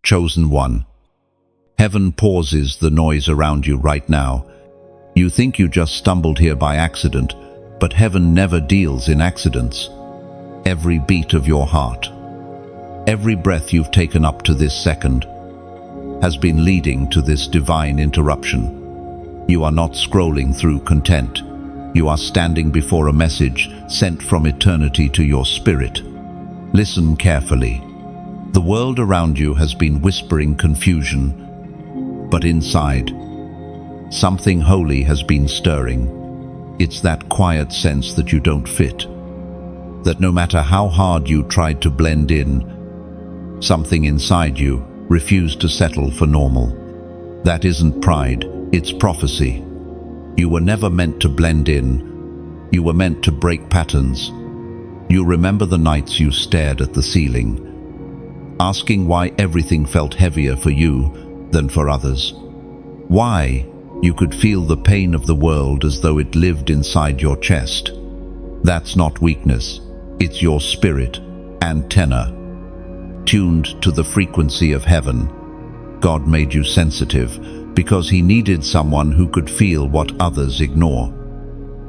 Chosen one. Heaven pauses the noise around you right now. You think you just stumbled here by accident, but heaven never deals in accidents. Every beat of your heart, every breath you've taken up to this second, has been leading to this divine interruption. You are not scrolling through content. You are standing before a message sent from eternity to your spirit. Listen carefully. The world around you has been whispering confusion, but inside, something holy has been stirring. It's that quiet sense that you don't fit, that no matter how hard you tried to blend in, something inside you refused to settle for normal. That isn't pride, it's prophecy. You were never meant to blend in. You were meant to break patterns. You remember the nights you stared at the ceiling, asking why everything felt heavier for you than for others. Why you could feel the pain of the world as though it lived inside your chest. That's not weakness, it's your spirit, antenna, tuned to the frequency of heaven. God made you sensitive because He needed someone who could feel what others ignore.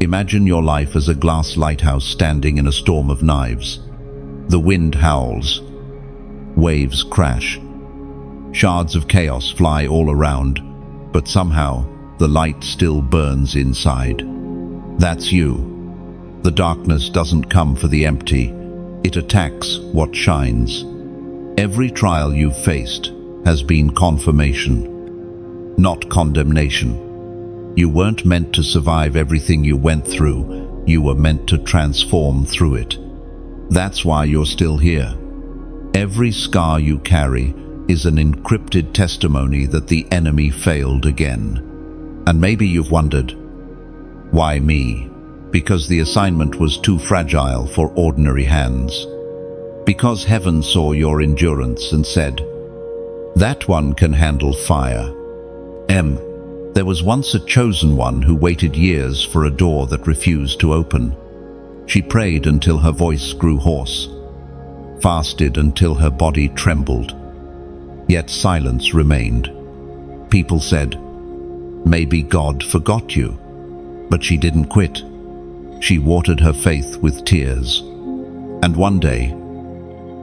Imagine your life as a glass lighthouse standing in a storm of knives. The wind howls, waves crash, shards of chaos fly all around, but somehow the light still burns inside. That's you. The darkness doesn't come for the empty, it attacks what shines. Every trial you've faced has been confirmation, not condemnation. You weren't meant to survive everything you went through, you were meant to transform through it. That's why you're still here. Every scar you carry is an encrypted testimony that the enemy failed again. And maybe you've wondered, why me? Because the assignment was too fragile for ordinary hands. Because heaven saw your endurance and said, that one can handle fire. There was once a chosen one who waited years for a door that refused to open. She prayed until her voice grew hoarse, fasted until her body trembled. Yet silence remained. People said, maybe God forgot you. But she didn't quit. She watered her faith with tears. And one day,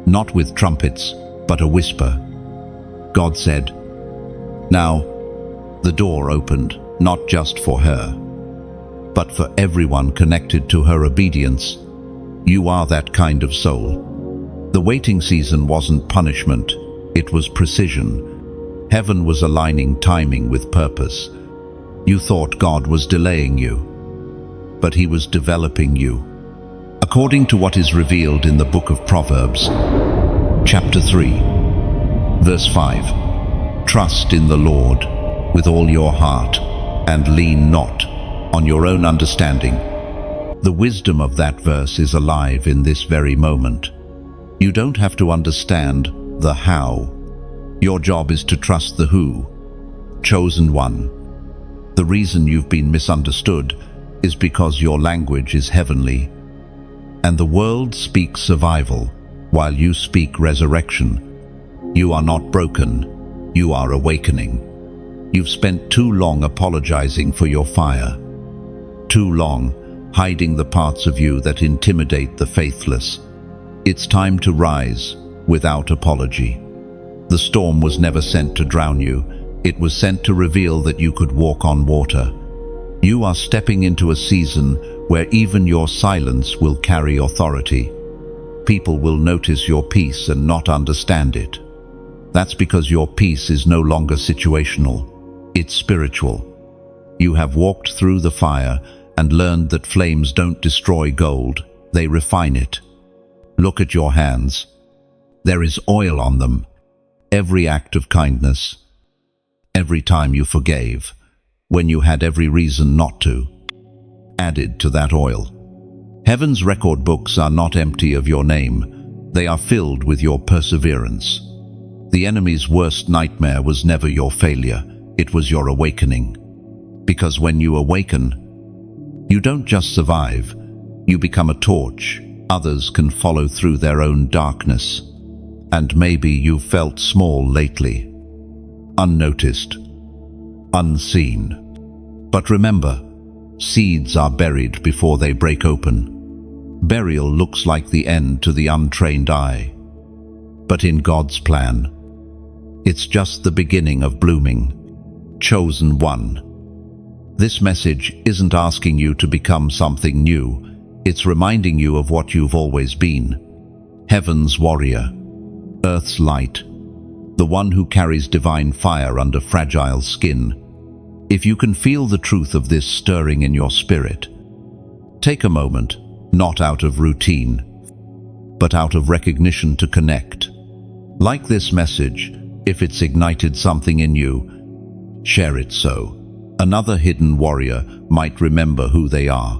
not with trumpets, but a whisper, God said, now, the door opened, not just for her, but for everyone connected to her obedience. You are that kind of soul. The waiting season wasn't punishment, it was precision. Heaven was aligning timing with purpose. You thought God was delaying you, but He was developing you. According to what is revealed in the book of Proverbs, chapter 3, verse 5, trust in the Lord with all your heart, and lean not on your own understanding. The wisdom of that verse is alive in this very moment. You don't have to understand the how. Your job is to trust the who. Chosen one. The reason you've been misunderstood is because your language is heavenly, and the world speaks survival while you speak resurrection. You are not broken, you are awakening. You've spent too long apologizing for your fire, too long hiding the parts of you that intimidate the faithless. It's time to rise without apology. The storm was never sent to drown you, it was sent to reveal that you could walk on water. You are stepping into a season where even your silence will carry authority. People will notice your peace and not understand it. That's because your peace is no longer situational. It's spiritual. You have walked through the fire and learned that flames don't destroy gold, they refine it. Look at your hands. There is oil on them. Every act of kindness. Every time you forgave, when you had every reason not to, added to that oil. Heaven's record books are not empty of your name. They are filled with your perseverance. The enemy's worst nightmare was never your failure. It was your awakening. Because when you awaken, you don't just survive, you become a torch. Others can follow through their own darkness. And maybe you've felt small lately, unnoticed, unseen. But remember, seeds are buried before they break open. Burial looks like the end to the untrained eye. But in God's plan, it's just the beginning of blooming. Chosen one. This message isn't asking you to become something new. It's reminding you of what you've always been. Heaven's warrior, earth's light, the one who carries divine fire under fragile skin. If you can feel the truth of this stirring in your spirit, take a moment, not out of routine, but out of recognition to connect. Like this message, if it's ignited something in you, share it so another hidden warrior might remember who they are.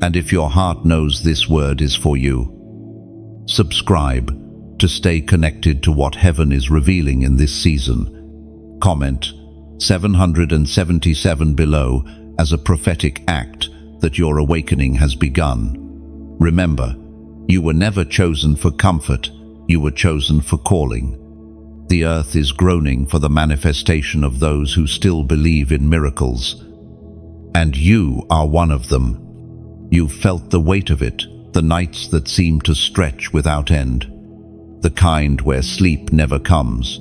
And if your heart knows this word is for you, subscribe to stay connected to what heaven is revealing in this season. Comment 777 below as a prophetic act that your awakening has begun. Remember, you were never chosen for comfort, you were chosen for calling. The earth is groaning for the manifestation of those who still believe in miracles. And you are one of them. You've felt the weight of it, the nights that seem to stretch without end, the kind where sleep never comes,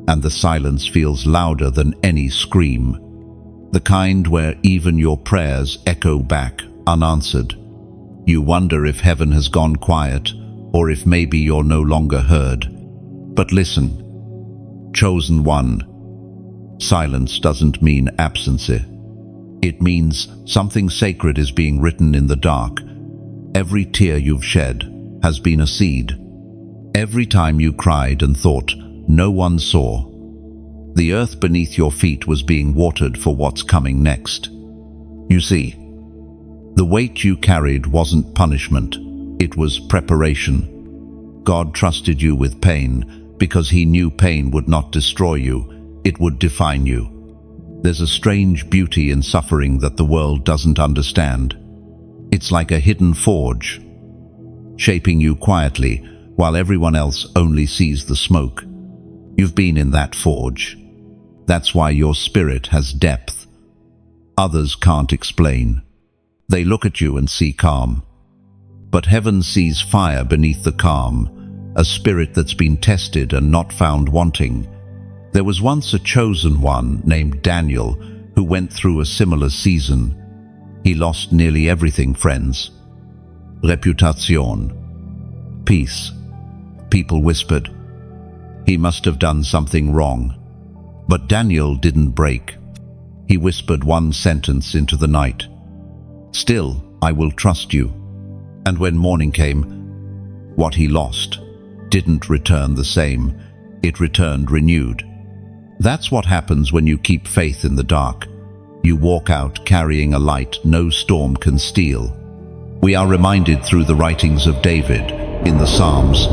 and the silence feels louder than any scream, the kind where even your prayers echo back unanswered. You wonder if heaven has gone quiet, or if maybe you're no longer heard. But listen, chosen one, silence doesn't mean absence. It means something sacred is being written in the dark. Every tear you've shed has been a seed. Every time you cried and thought no one saw, the earth beneath your feet was being watered for what's coming next. You see, the weight you carried wasn't punishment, it was preparation. God trusted you with pain because he knew pain would not destroy you, it would define you. There's a strange beauty in suffering that the world doesn't understand. It's like a hidden forge, shaping you quietly while everyone else only sees the smoke. You've been in that forge. That's why your spirit has depth. Others can't explain. They look at you and see calm. But heaven sees fire beneath the calm, a spirit that's been tested and not found wanting. There was once a chosen one named Daniel who went through a similar season. He lost nearly everything, friends. Reputation, peace. People whispered, he must have done something wrong. But Daniel didn't break. He whispered one sentence into the night. Still, I will trust you. And when morning came, what he lost didn't return the same. It returned renewed. That's what happens when you keep faith in the dark. You walk out carrying a light no storm can steal. We are reminded through the writings of David in the Psalms,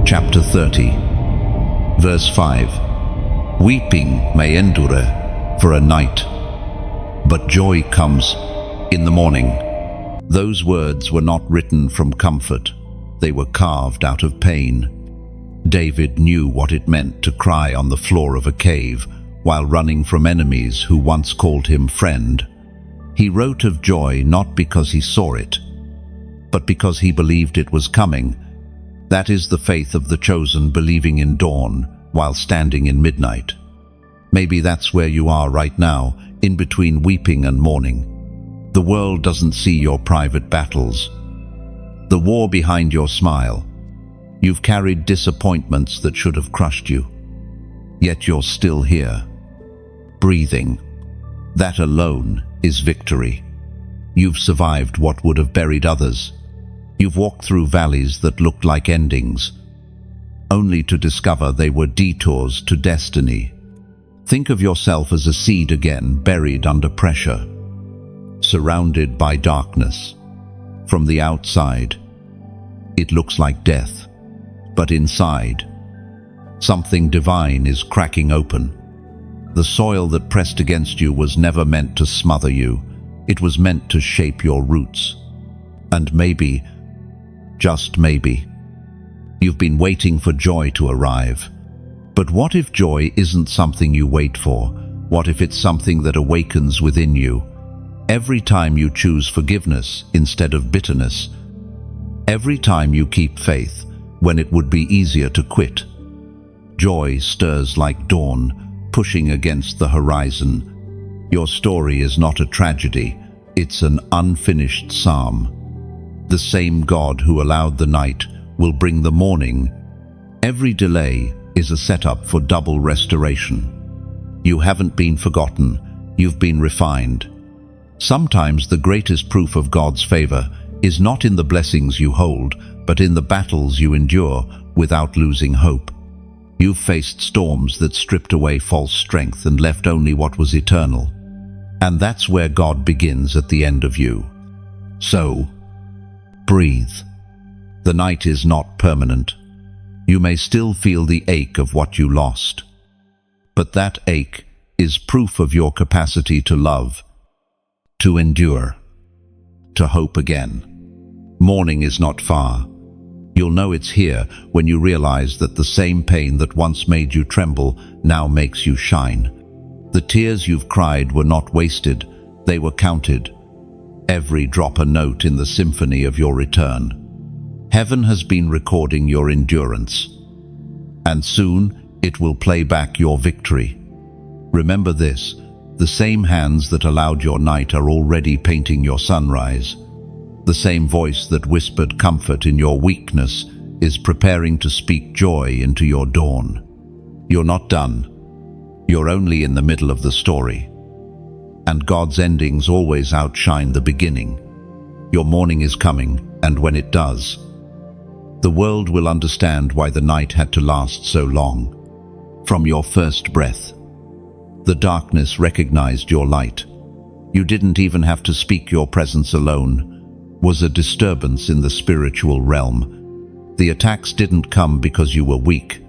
chapter 30, verse 5. Weeping may endure for a night, but joy comes in the morning. Those words were not written from comfort. They were carved out of pain. David knew what it meant to cry on the floor of a cave while running from enemies who once called him friend. He wrote of joy not because he saw it, but because he believed it was coming. That is the faith of the chosen, believing in dawn while standing in midnight. Maybe that's where you are right now, in between weeping and mourning. The world doesn't see your private battles, the war behind your smile. You've carried disappointments that should have crushed you, yet you're still here, breathing. That alone is victory. You've survived what would have buried others. You've walked through valleys that looked like endings, only to discover they were detours to destiny. Think of yourself as a seed again, buried under pressure, surrounded by darkness. From the outside, it looks like death, but inside, something divine is cracking open. The soil that pressed against you was never meant to smother you. It was meant to shape your roots. And maybe, just maybe, You've been waiting for joy to arrive. But what if joy isn't something you wait for? What if it's something that awakens within you? Every time you choose forgiveness instead of bitterness, every time you keep faith when it would be easier to quit, joy stirs like dawn, pushing against the horizon. Your story is not a tragedy, it's an unfinished psalm. The same God who allowed the night will bring the morning. Every delay is a setup for double restoration. You haven't been forgotten, you've been refined. Sometimes the greatest proof of God's favor is not in the blessings you hold, but in the battles you endure without losing hope. You've faced storms that stripped away false strength and left only what was eternal. And that's where God begins at the end of you. So, breathe. The night is not permanent. You may still feel the ache of what you lost. But that ache is proof of your capacity to love, to endure, to hope again. Morning is not far. You'll know it's here when you realize that the same pain that once made you tremble now makes you shine. The tears you've cried were not wasted, they were counted. Every drop a note in the symphony of your return. Heaven has been recording your endurance, and soon it will play back your victory. Remember this, the same hands that allowed your night are already painting your sunrise. The same voice that whispered comfort in your weakness is preparing to speak joy into your dawn. You're not done. You're only in the middle of the story. And God's endings always outshine the beginning. Your morning is coming, and when it does, the world will understand why the night had to last so long. From your first breath, the darkness recognized your light. You didn't even have to speak. Your presence alone was a disturbance in the spiritual realm. The attacks didn't come because you were weak.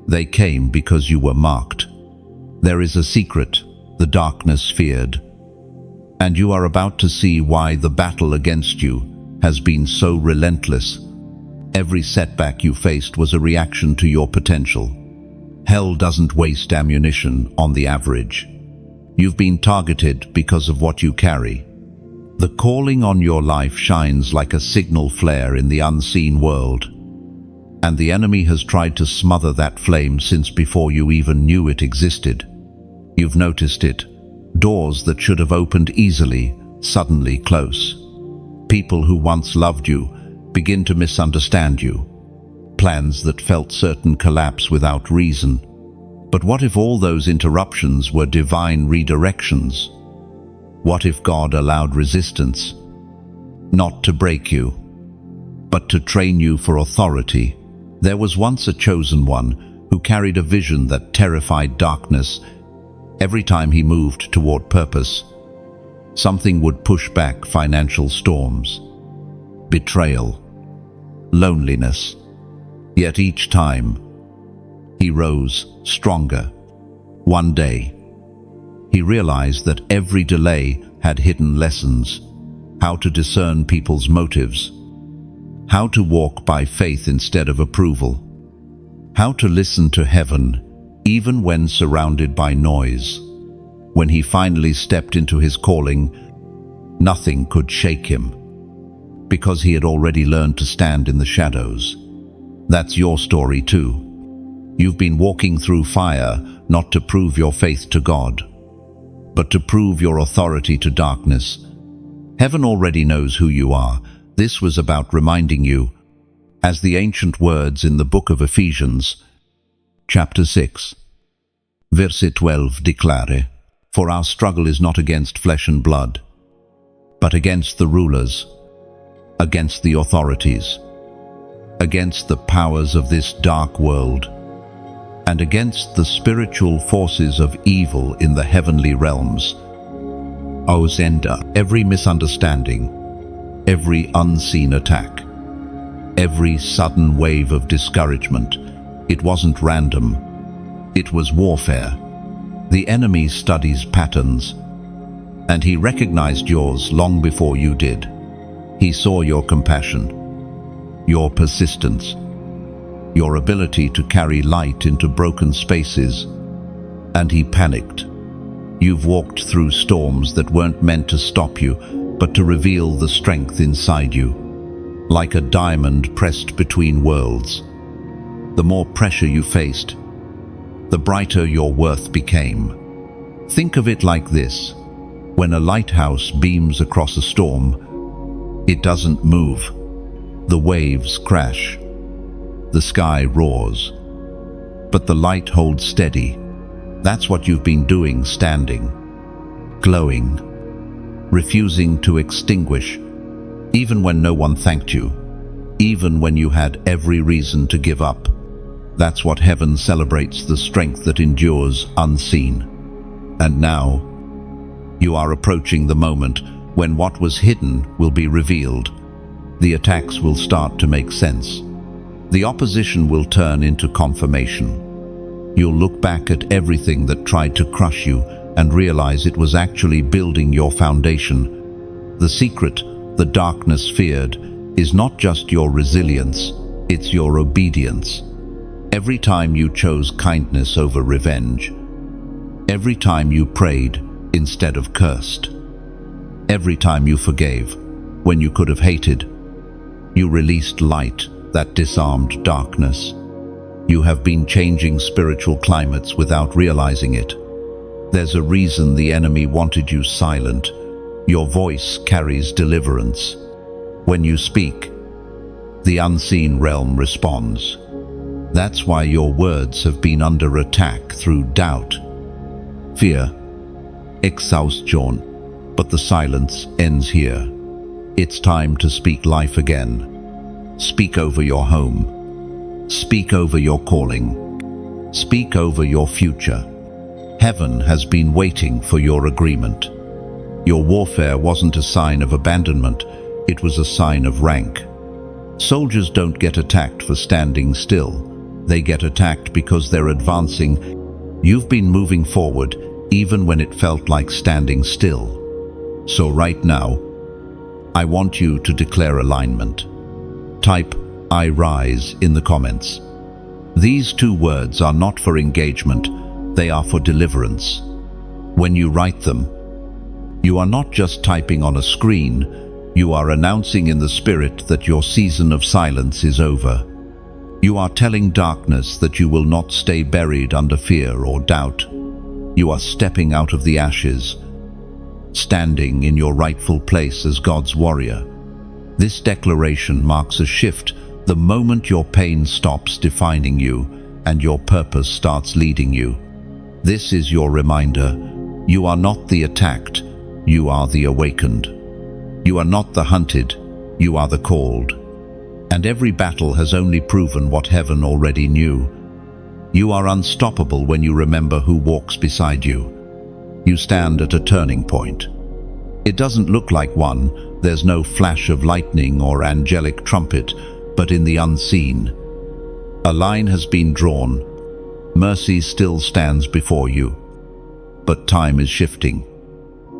They came because you were marked. There is a secret the darkness feared, and you are about to see why the battle against you has been so relentless. Every setback you faced was a reaction to your potential. Hell doesn't waste ammunition on the average. You've been targeted because of what you carry. The calling on your life shines like a signal flare in the unseen world, and the enemy has tried to smother that flame since before you even knew it existed. You've noticed it. Doors that should have opened easily suddenly close. People who once loved you begin to misunderstand you. Plans that felt certain collapse without reason. But what if all those interruptions were divine redirections? What if God allowed resistance, not to break you, but to train you for authority? There was once a chosen one who carried a vision that terrified darkness. Every time he moved toward purpose, something would push back: financial storms, betrayal, loneliness. Yet each time, he rose stronger. One day, he realized that every delay had hidden lessons: how to discern people's motives, how to walk by faith instead of approval, how to listen to heaven even when surrounded by noise. When he finally stepped into his calling, nothing could shake him, because he had already learned to stand in the shadows. That's your story too. You've been walking through fire, not to prove your faith to God, but to prove your authority to darkness. Heaven already knows who you are. This was about reminding you, as the ancient words in the book of Ephesians, chapter 6, verse 12 declare, "For our struggle is not against flesh and blood, but against the rulers, against the authorities, against the powers of this dark world, and against the spiritual forces of evil in the heavenly realms." O Zenda, every misunderstanding, every unseen attack, every sudden wave of discouragement, it wasn't random. It was warfare. The enemy studies patterns, and he recognized yours long before you did. He saw your compassion, your persistence, your ability to carry light into broken spaces, and he panicked. You've walked through storms that weren't meant to stop you, but to reveal the strength inside you. Like a diamond pressed between worlds. The more pressure you faced, the brighter your worth became. Think of it like this. When a lighthouse beams across a storm, it doesn't move. The waves crash. The sky roars. But the light holds steady. That's what you've been doing, standing, glowing, refusing to extinguish, even when no one thanked you, even when you had every reason to give up. That's what heaven celebrates, the strength that endures unseen. And now, you are approaching the moment when what was hidden will be revealed. The attacks will start to make sense. The opposition will turn into confirmation. You'll look back at everything that tried to crush you and realize it was actually building your foundation. The secret the darkness feared is not just your resilience, it's your obedience. Every time you chose kindness over revenge, every time you prayed instead of cursed, every time you forgave when you could have hated, you released light that disarmed darkness. You have been changing spiritual climates without realizing it. There's a reason the enemy wanted you silent. Your voice carries deliverance. When you speak, the unseen realm responds. That's why your words have been under attack through doubt, fear, exhaustion. But the silence ends here. It's time to speak life again. Speak over your home. Speak over your calling. Speak over your future. Heaven has been waiting for your agreement. Your warfare wasn't a sign of abandonment, it was a sign of rank. Soldiers don't get attacked for standing still. They get attacked because they're advancing. You've been moving forward, even when it felt like standing still. So right now, I want you to declare alignment. Type I rise in the comments. These 2 words are not for engagement, they are for deliverance. When you write them, you are not just typing on a screen, you are announcing in the spirit that your season of silence is over. You are telling darkness that you will not stay buried under fear or doubt. You are stepping out of the ashes, standing in your rightful place as God's warrior. This declaration marks a shift the moment your pain stops defining you and your purpose starts leading you. This is your reminder. You are not the attacked, you are the awakened. You are not the hunted, you are the called. And every battle has only proven what heaven already knew. You are unstoppable when you remember who walks beside you. You stand at a turning point. It doesn't look like one, there's no flash of lightning or angelic trumpet, but in the unseen, a line has been drawn. Mercy still stands before you, but time is shifting.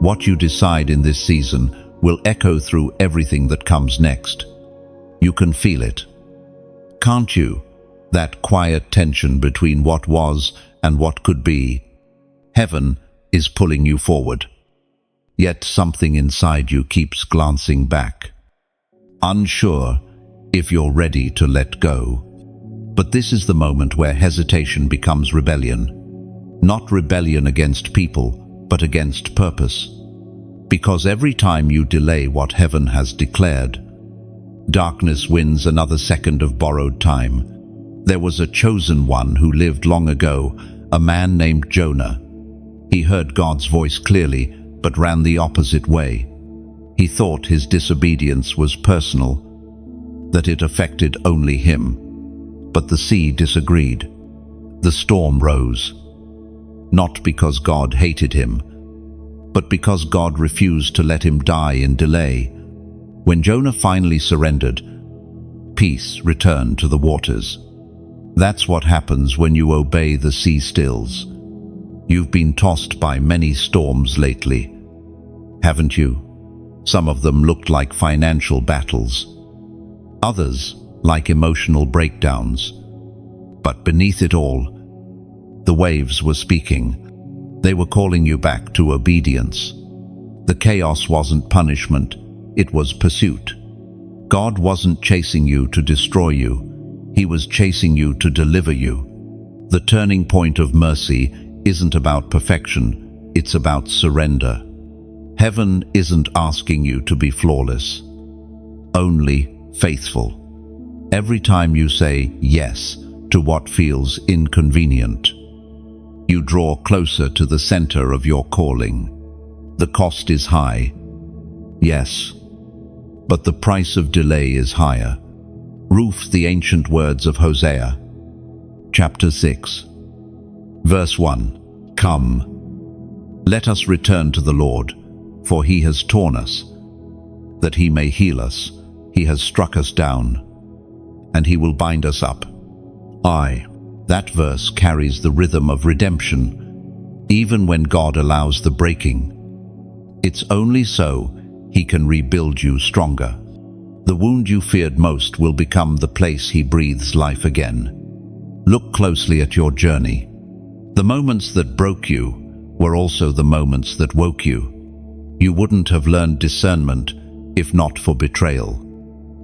What you decide in this season will echo through everything that comes next. You can feel it, can't you? That quiet tension between what was and what could be. Heaven is pulling you forward, yet something inside you keeps glancing back, unsure if you're ready to let go. But this is the moment where hesitation becomes rebellion. Not rebellion against people, but against purpose. Because every time you delay what heaven has declared, darkness wins another second of borrowed time. There was a chosen one who lived long ago, a man named Jonah. He heard God's voice clearly, but ran the opposite way. He thought his disobedience was personal, that it affected only him. But the sea disagreed. The storm rose. Not because God hated him, but because God refused to let him die in delay. When Jonah finally surrendered, peace returned to the waters. That's what happens when you obey the sea stills. You've been tossed by many storms lately, haven't you? Some of them looked like financial battles. Others like emotional breakdowns. But beneath it all, the waves were speaking. They were calling you back to obedience. The chaos wasn't punishment, it was pursuit. God wasn't chasing you to destroy you, He was chasing you to deliver you. The turning point of mercy isn't about perfection, it's about surrender. Heaven isn't asking you to be flawless, only faithful. Every time you say yes to what feels inconvenient, you draw closer to the center of your calling. The cost is high, yes, but the price of delay is higher. Roof the ancient words of Hosea, chapter 6, verse 1. Come, let us return to the Lord, for He has torn us, that He may heal us. He has struck us down, and He will bind us up. That verse carries the rhythm of redemption. Even when God allows the breaking, it's only so He can rebuild you stronger. The wound you feared most will become the place He breathes life again. Look closely at your journey. The moments that broke you were also the moments that woke you. You wouldn't have learned discernment if not for betrayal.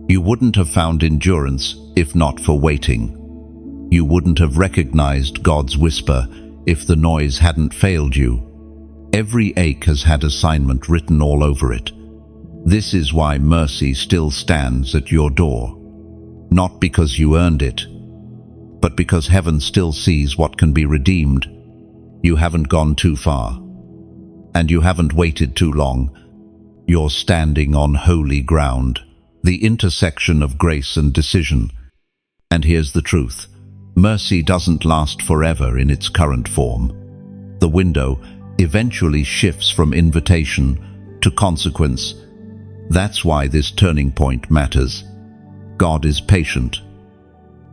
You wouldn't have found endurance if not for waiting. You wouldn't have recognized God's whisper if the noise hadn't failed you. Every ache has had assignment written all over it. This is why mercy still stands at your door. Not because you earned it, but because heaven still sees what can be redeemed. You haven't gone too far, and you haven't waited too long. You're standing on holy ground, the intersection of grace and decision. And here's the truth. Mercy doesn't last forever in its current form. The window eventually shifts from invitation to consequence. That's why this turning point matters. God is patient,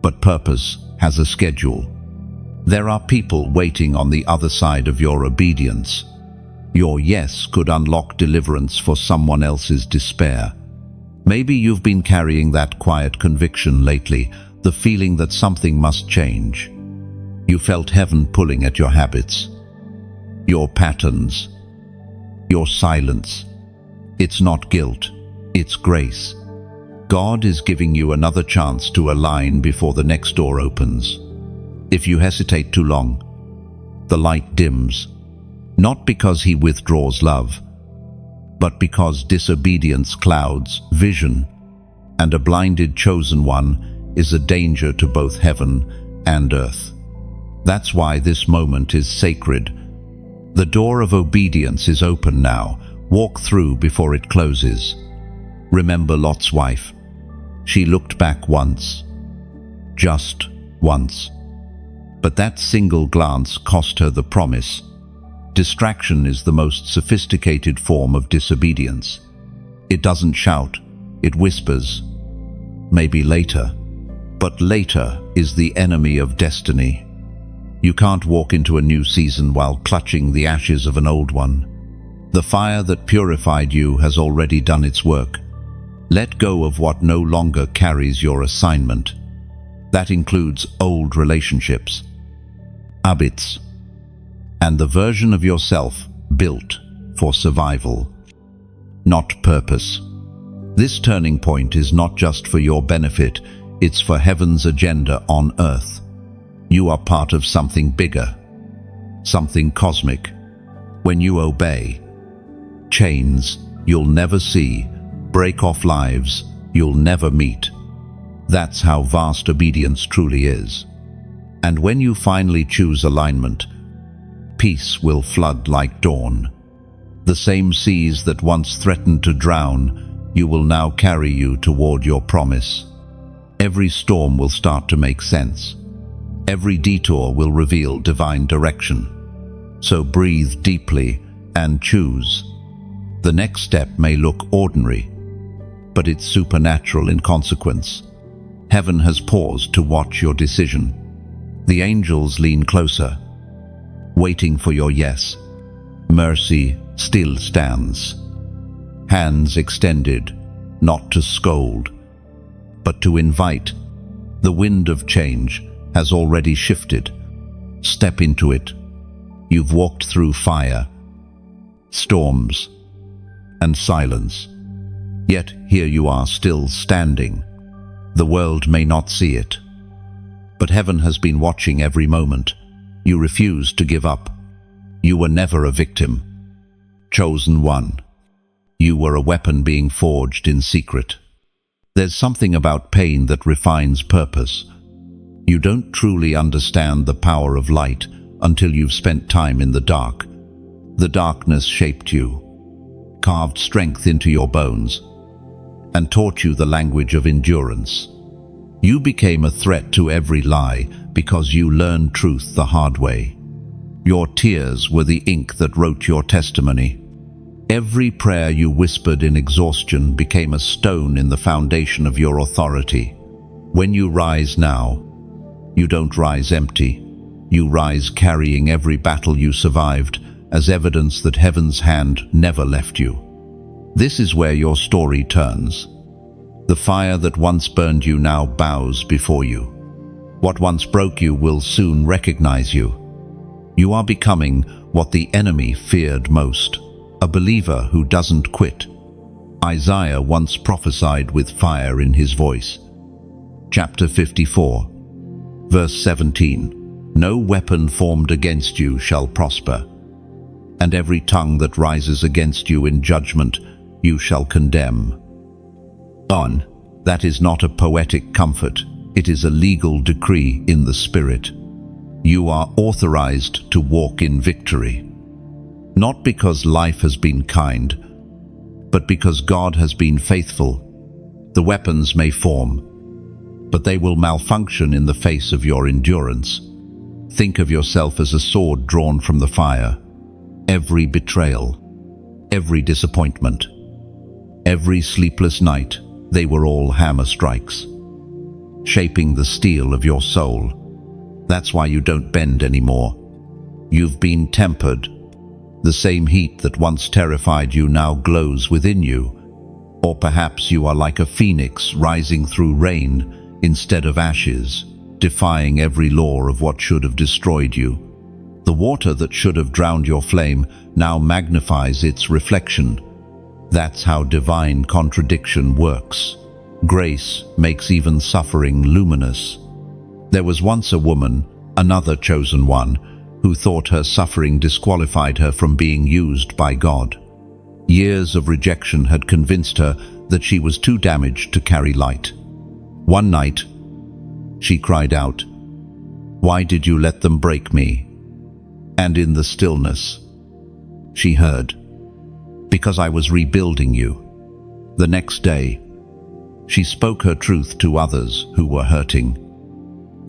but purpose has a schedule. There are people waiting on the other side of your obedience. Your yes could unlock deliverance for someone else's despair. Maybe you've been carrying that quiet conviction lately, the feeling that something must change. You felt heaven pulling at your habits, your patterns, your silence. It's not guilt, it's grace. God is giving you another chance to align before the next door opens. If you hesitate too long, the light dims, not because He withdraws love, but because disobedience clouds vision, and a blinded chosen one is a danger to both heaven and earth. That's why this moment is sacred. The door of obedience is open now. Walk through before it closes. Remember Lot's wife. She looked back once, just once. But that single glance cost her the promise. Distraction is the most sophisticated form of disobedience. It doesn't shout, it whispers. Maybe later. But later is the enemy of destiny. You can't walk into a new season while clutching the ashes of an old one. The fire that purified you has already done its work. Let go of what no longer carries your assignment. That includes old relationships, habits, and the version of yourself built for survival, not purpose. This turning point is not just for your benefit, it's for heaven's agenda on earth. You are part of something bigger, something cosmic. When you obey, chains you'll never see break off lives you'll never meet. That's how vast obedience truly is. And when you finally choose alignment, peace will flood like dawn. The same seas that once threatened to drown you will now carry you toward your promise. Every storm will start to make sense. Every detour will reveal divine direction. So breathe deeply and choose. The next step may look ordinary, but it's supernatural in consequence. Heaven has paused to watch your decision. The angels lean closer, waiting for your yes. Mercy still stands. Hands extended, not to scold, but to invite. The wind of change has already shifted. Step into it. You've walked through fire, storms, and silence. Yet here you are still standing. The world may not see it, but heaven has been watching every moment. You refused to give up. You were never a victim. Chosen one. You were a weapon being forged in secret. There's something about pain that refines purpose. You don't truly understand the power of light until you've spent time in the dark. The darkness shaped you, carved strength into your bones, and taught you the language of endurance. You became a threat to every lie because you learned truth the hard way. Your tears were the ink that wrote your testimony. Every prayer you whispered in exhaustion became a stone in the foundation of your authority. When you rise now, you don't rise empty. You rise carrying every battle you survived as evidence that heaven's hand never left you. This is where your story turns. The fire that once burned you now bows before you. What once broke you will soon recognize you. You are becoming what the enemy feared most, a believer who doesn't quit. Isaiah once prophesied with fire in his voice. Chapter 54, verse 17. No weapon formed against you shall prosper, and every tongue that rises against you in judgment you shall condemn. That is not a poetic comfort, it is a legal decree in the Spirit. You are authorized to walk in victory. Not because life has been kind, but because God has been faithful. The weapons may form, but they will malfunction in the face of your endurance. Think of yourself as a sword drawn from the fire. Every betrayal, every disappointment, every sleepless night, they were all hammer strikes, shaping the steel of your soul. That's why you don't bend anymore. You've been tempered. The same heat that once terrified you now glows within you. Or perhaps you are like a phoenix rising through rain instead of ashes, defying every law of what should have destroyed you. The water that should have drowned your flame now magnifies its reflection. That's how divine contradiction works. Grace makes even suffering luminous. There was once a woman, another chosen one, who thought her suffering disqualified her from being used by God. Years of rejection had convinced her that she was too damaged to carry light. One night, she cried out, "Why did you let them break me?" And in the stillness, she heard, "Because I was rebuilding you." The next day, she spoke her truth to others who were hurting.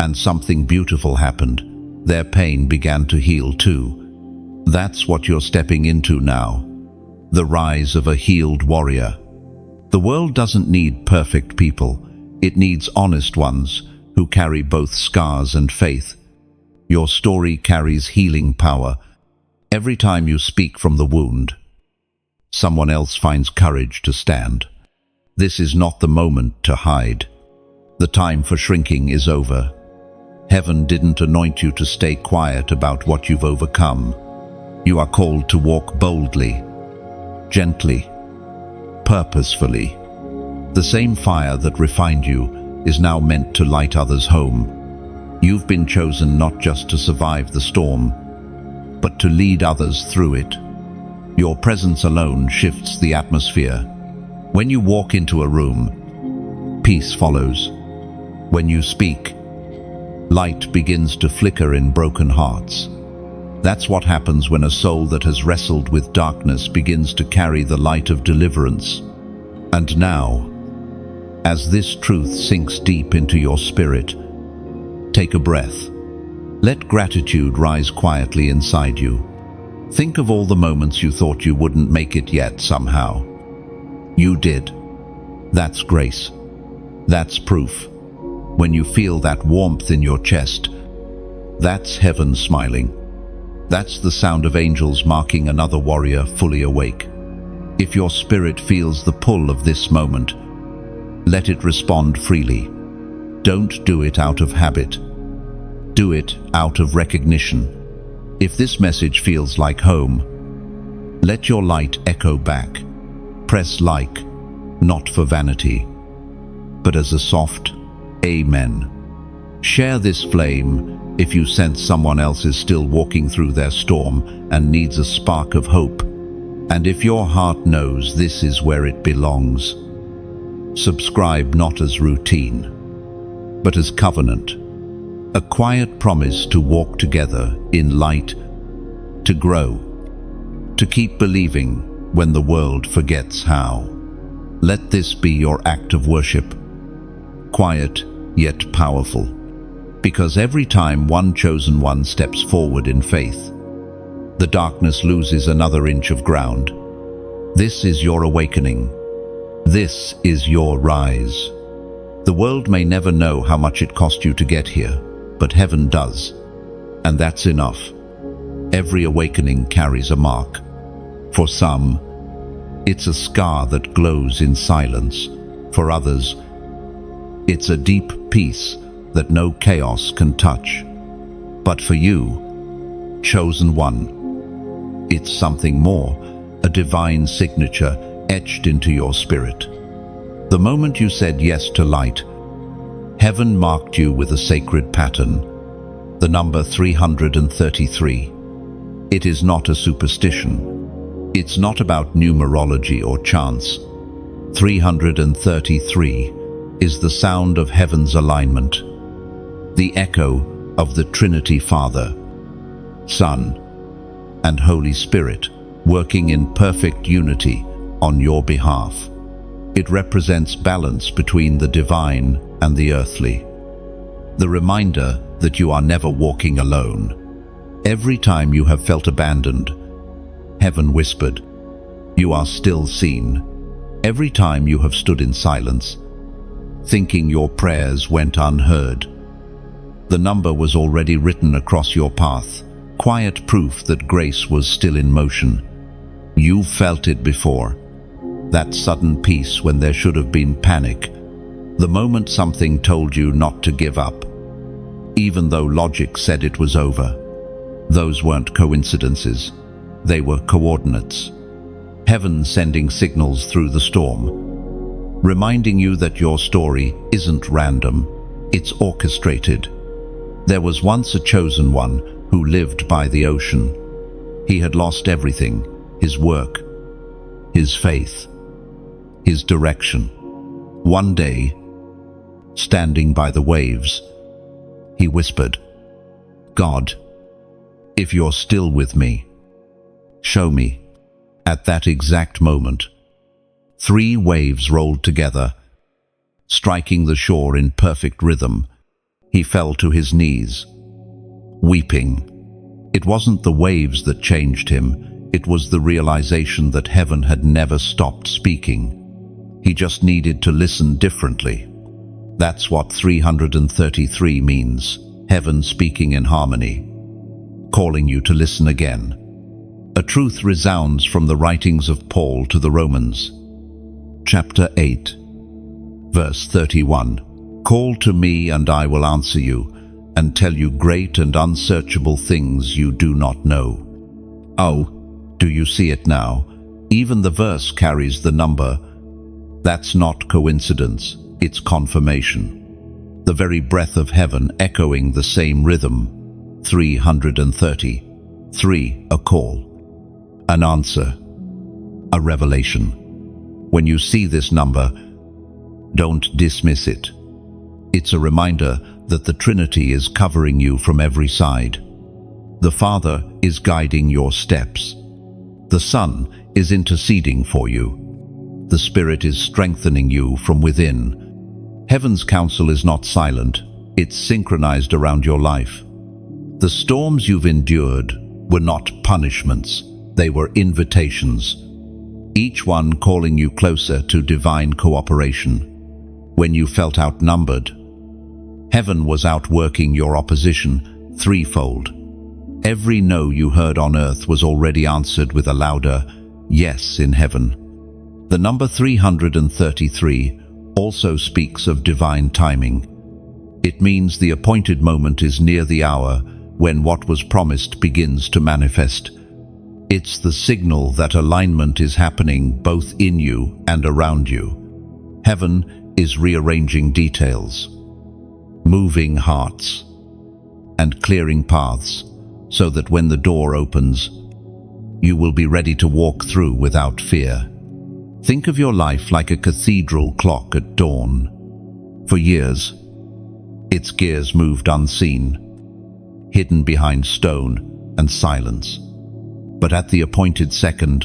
And something beautiful happened. Their pain began to heal too. That's what you're stepping into now. The rise of a healed warrior. The world doesn't need perfect people. It needs honest ones who carry both scars and faith. Your story carries healing power. Every time you speak from the wound, someone else finds courage to stand. This is not the moment to hide. The time for shrinking is over. Heaven didn't anoint you to stay quiet about what you've overcome. You are called to walk boldly, gently, purposefully. The same fire that refined you is now meant to light others home. You've been chosen not just to survive the storm, but to lead others through it. Your presence alone shifts the atmosphere. When you walk into a room, peace follows. When you speak, light begins to flicker in broken hearts. That's what happens when a soul that has wrestled with darkness begins to carry the light of deliverance. And now, as this truth sinks deep into your spirit, take a breath. Let gratitude rise quietly inside you. Think of all the moments you thought you wouldn't make it yet somehow. You did. That's grace. That's proof. When you feel that warmth in your chest, that's heaven smiling. That's the sound of angels marking another warrior fully awake. If your spirit feels the pull of this moment, let it respond freely. Don't do it out of habit. Do it out of recognition. If this message feels like home, let your light echo back. Press like, not for vanity, but as a soft amen. Share this flame if you sense someone else is still walking through their storm and needs a spark of hope. And if your heart knows this is where it belongs, subscribe not as routine, but as covenant. A quiet promise to walk together in light, to grow, to keep believing when the world forgets how. Let this be your act of worship, quiet yet powerful, because every time one chosen one steps forward in faith, the darkness loses another inch of ground. This is your awakening. This is your rise. The world may never know how much it cost you to get here, but heaven does, and that's enough. Every awakening carries a mark. For some, it's a scar that glows in silence. For others, it's a deep peace that no chaos can touch. But for you, chosen one, it's something more, a divine signature etched into your spirit. The moment you said yes to light, heaven marked you with a sacred pattern, the number 333. It is not a superstition. It's not about numerology or chance. 333 is the sound of heaven's alignment, the echo of the Trinity Father, Son, and Holy Spirit working in perfect unity on your behalf. It represents balance between the divine and the earthly, the reminder that you are never walking alone. Every time you have felt abandoned, heaven whispered, "You are still seen." Every time you have stood in silence, thinking your prayers went unheard, the number was already written across your path, quiet proof that grace was still in motion. You felt it before, that sudden peace when there should have been panic, the moment something told you not to give up, even though logic said it was over. Those weren't coincidences, they were coordinates. Heaven sending signals through the storm, reminding you that your story isn't random, it's orchestrated. There was once a chosen one who lived by the ocean. He had lost everything, his work, his faith, his direction. One day, standing by the waves, he whispered, "God, if you're still with me, show me." At that exact moment, 3 waves rolled together, striking the shore in perfect rhythm. He fell to his knees, weeping. It wasn't the waves that changed him, it was the realization that heaven had never stopped speaking. He just needed to listen differently. That's what 333 means, heaven speaking in harmony, calling you to listen again. A truth resounds from the writings of Paul to the Romans. Chapter 8, verse 31. "Call to me and I will answer you, and tell you great and unsearchable things you do not know." Oh, do you see it now? Even the verse carries the number. That's not coincidence, it's confirmation. The very breath of heaven echoing the same rhythm. 333, a call, an answer, a revelation. When you see this number, don't dismiss it. It's a reminder that the Trinity is covering you from every side. The Father is guiding your steps. The Son is interceding for you. The Spirit is strengthening you from within. Heaven's counsel is not silent, it's synchronized around your life. The storms you've endured were not punishments, they were invitations, each one calling you closer to divine cooperation. When you felt outnumbered, heaven was outworking your opposition threefold. Every no you heard on earth was already answered with a louder yes in heaven. The number 333 also speaks of divine timing. It means the appointed moment is near the hour when what was promised begins to manifest. It's the signal that alignment is happening both in you and around you. Heaven is rearranging details, moving hearts, and clearing paths so that when the door opens, you will be ready to walk through without fear. Think of your life like a cathedral clock at dawn. For years, its gears moved unseen, hidden behind stone and silence. But at the appointed second,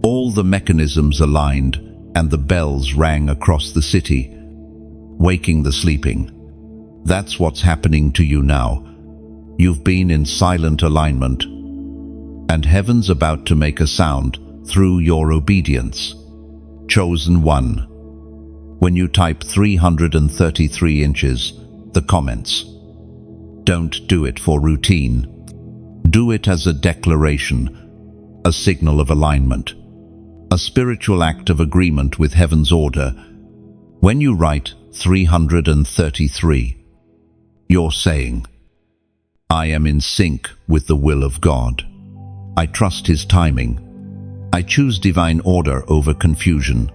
all the mechanisms aligned and the bells rang across the city, waking the sleeping. That's what's happening to you now. You've been in silent alignment, and heaven's about to make a sound through your obedience. Chosen one. When you type 333 inches, the comments. Don't do it for routine. Do it as a declaration, a signal of alignment, a spiritual act of agreement with heaven's order. When you write 333, you're saying, I am in sync with the will of God. I trust His timing. I choose divine order over confusion.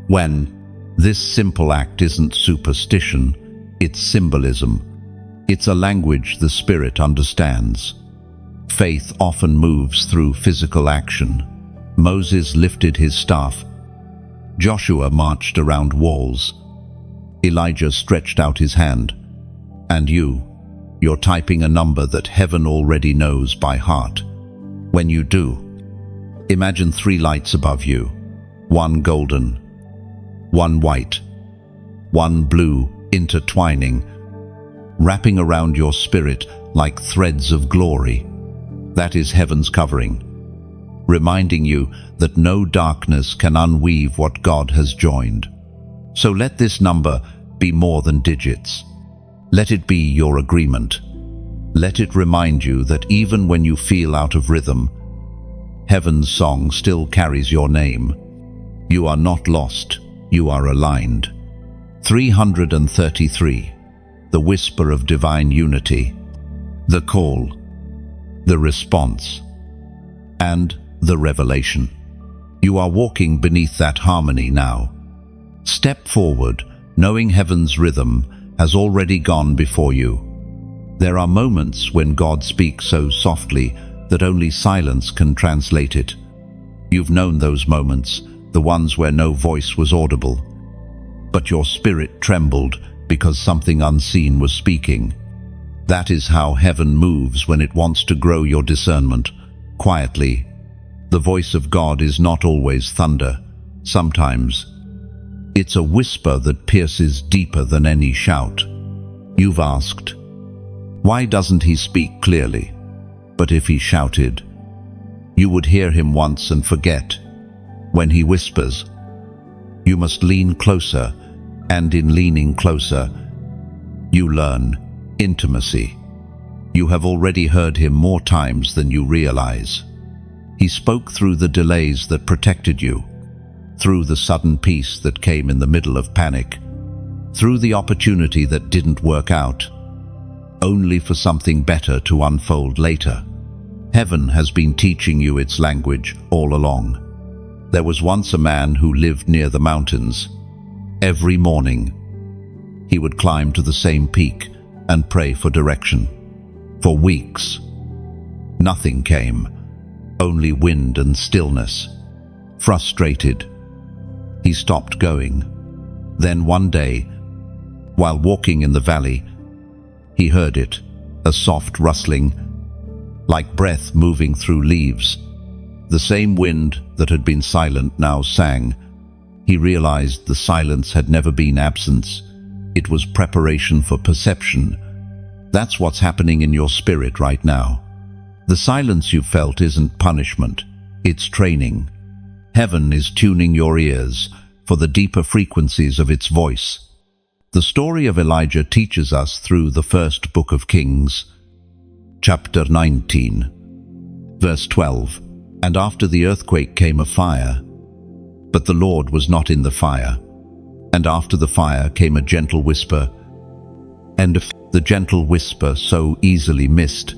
When this simple act isn't superstition, it's symbolism. It's a language the Spirit understands. Faith often moves through physical action. Moses lifted his staff. Joshua marched around walls. Elijah stretched out his hand. And you're typing a number that heaven already knows by heart. When you do, imagine 3 lights above you, 1 golden, 1 white, 1 blue, intertwining, wrapping around your spirit like threads of glory. That is heaven's covering, reminding you that no darkness can unweave what God has joined. So let this number be more than digits. Let it be your agreement. Let it remind you that even when you feel out of rhythm, heaven's song still carries your name. You are not lost, you are aligned. 333, the whisper of divine unity, the call, the response, and the revelation. You are walking beneath that harmony now. Step forward, knowing heaven's rhythm has already gone before you. There are moments when God speaks so softly that only silence can translate it. You've known those moments, the ones where no voice was audible, but your spirit trembled because something unseen was speaking. That is how heaven moves when it wants to grow your discernment, quietly. The voice of God is not always thunder. Sometimes it's a whisper that pierces deeper than any shout. You've asked, why doesn't He speak clearly? But if He shouted, you would hear Him once and forget. When He whispers, you must lean closer, and in leaning closer, you learn intimacy. You have already heard Him more times than you realize. He spoke through the delays that protected you, through the sudden peace that came in the middle of panic, through the opportunity that didn't work out, only for something better to unfold later. Heaven has been teaching you its language all along. There was once a man who lived near the mountains. Every morning, he would climb to the same peak and pray for direction. For weeks, nothing came, only wind and stillness. Frustrated, he stopped going. Then one day, while walking in the valley, he heard it, a soft rustling, like breath moving through leaves. The same wind that had been silent now sang. He realized the silence had never been absence. It was preparation for perception. That's what's happening in your spirit right now. The silence you felt isn't punishment, it's training. Heaven is tuning your ears for the deeper frequencies of its voice. The story of Elijah teaches us through the first book of Kings, chapter 19, verse 12. And after the earthquake came a fire, but the Lord was not in the fire. And after the fire came a gentle whisper, and the gentle whisper so easily missed.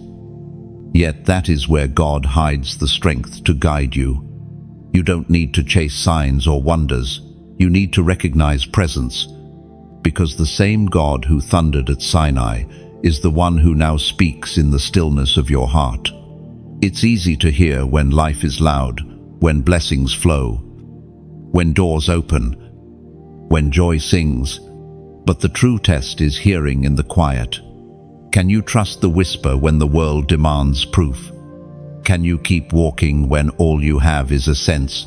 Yet that is where God hides the strength to guide you. You don't need to chase signs or wonders. You need to recognize presence, because the same God who thundered at Sinai is the one who now speaks in the stillness of your heart. It's easy to hear when life is loud, when blessings flow, when doors open, when joy sings, but the true test is hearing in the quiet. Can you trust the whisper when the world demands proof? Can you keep walking when all you have is a sense,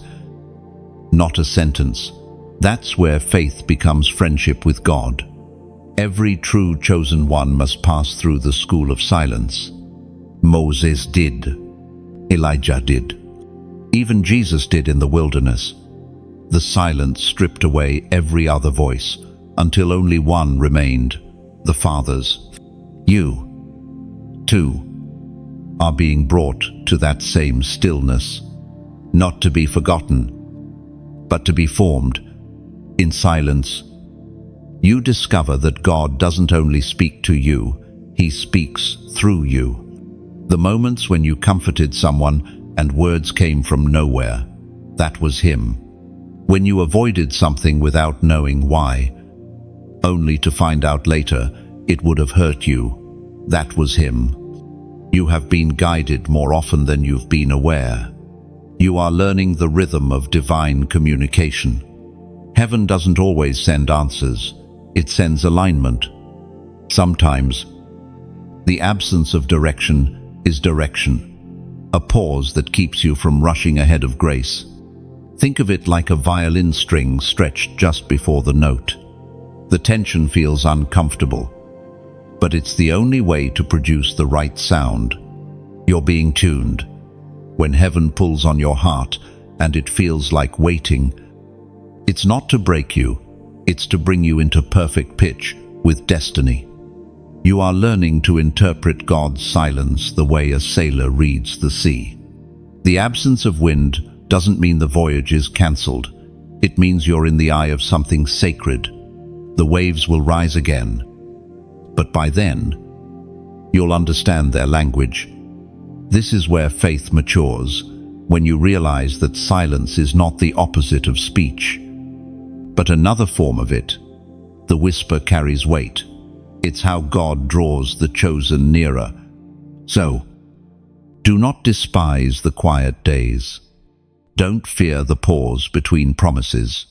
not a sentence? That's where faith becomes friendship with God. Every true chosen one must pass through the school of silence. Moses did. Elijah did. Even Jesus did in the wilderness. The silence stripped away every other voice until only one remained, the Father's. You, too, are being brought to that same stillness, not to be forgotten, but to be formed. In silence, you discover that God doesn't only speak to you, He speaks through you. The moments when you comforted someone and words came from nowhere, that was Him. When you avoided something without knowing why, only to find out later it would have hurt you, that was Him. You have been guided more often than you've been aware. You are learning the rhythm of divine communication. Heaven doesn't always send answers, it sends alignment. Sometimes, the absence of direction is direction, a pause that keeps you from rushing ahead of grace. Think of it like a violin string stretched just before the note. The tension feels uncomfortable, but it's the only way to produce the right sound. You're being tuned. When heaven pulls on your heart and it feels like waiting, it's not to break you, it's to bring you into perfect pitch with destiny. You are learning to interpret God's silence the way a sailor reads the sea. The absence of wind doesn't mean the voyage is cancelled. It means you're in the eye of something sacred. The waves will rise again, but by then, you'll understand their language. This is where faith matures, when you realize that silence is not the opposite of speech, but another form of it. The whisper carries weight. It's how God draws the chosen nearer. So, do not despise the quiet days. Don't fear the pause between promises.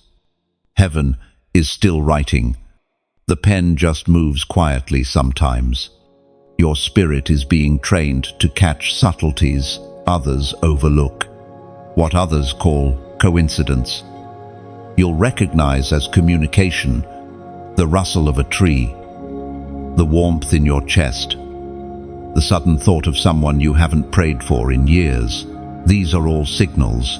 Heaven is still writing. The pen just moves quietly sometimes. Your spirit is being trained to catch subtleties others overlook, what others call coincidence. You'll recognize as communication the rustle of a tree, the warmth in your chest, the sudden thought of someone you haven't prayed for in years. These are all signals,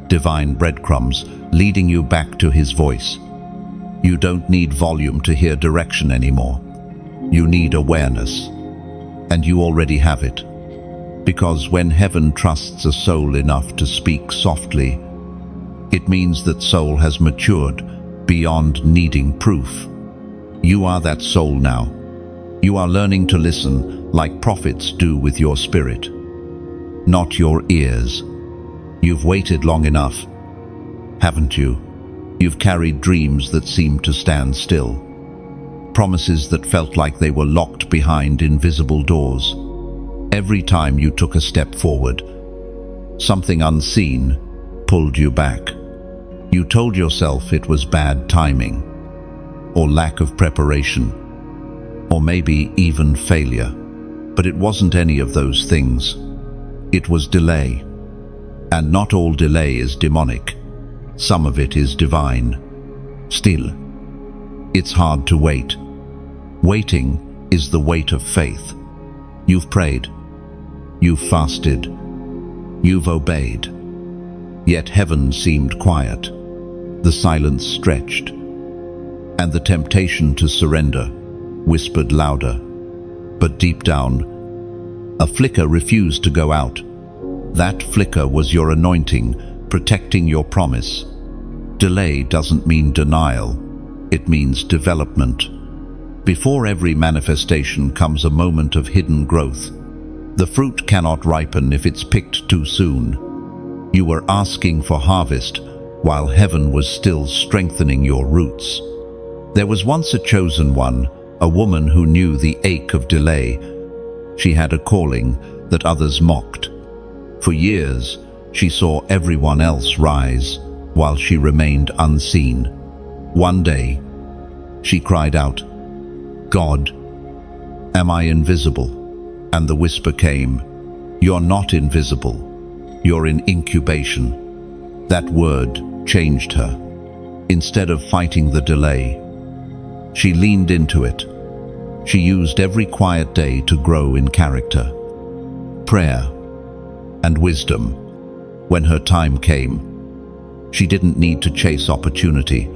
divine breadcrumbs leading you back to His voice. You don't need volume to hear direction anymore. You need awareness, and you already have it. Because when heaven trusts a soul enough to speak softly, it means that soul has matured beyond needing proof. You are that soul now. You are learning to listen like prophets do with your spirit, not your ears. You've waited long enough, haven't you? You've carried dreams that seemed to stand still, promises that felt like they were locked behind invisible doors. Every time you took a step forward, something unseen pulled you back. You told yourself it was bad timing, or lack of preparation, or maybe even failure. But it wasn't any of those things. It was delay. And not all delay is demonic. Some of it is divine. Still, it's hard to wait. Waiting is the weight of faith. You've prayed. You've fasted. You've obeyed. Yet heaven seemed quiet. The silence stretched. And the temptation to surrender whispered louder. But deep down, a flicker refused to go out. That flicker was your anointing, protecting your promise. Delay doesn't mean denial. It means development. Before every manifestation comes a moment of hidden growth. The fruit cannot ripen if it's picked too soon. You were asking for harvest while heaven was still strengthening your roots. There was once a chosen one, a woman who knew the ache of delay. She had a calling that others mocked. For years, she saw everyone else rise while she remained unseen. One day, she cried out, "God, am I invisible?" And the whisper came, "You're not invisible. You're in incubation." That word changed her. Instead of fighting the delay, she leaned into it. She used every quiet day to grow in character, prayer, and wisdom. When her time came, she didn't need to chase opportunity.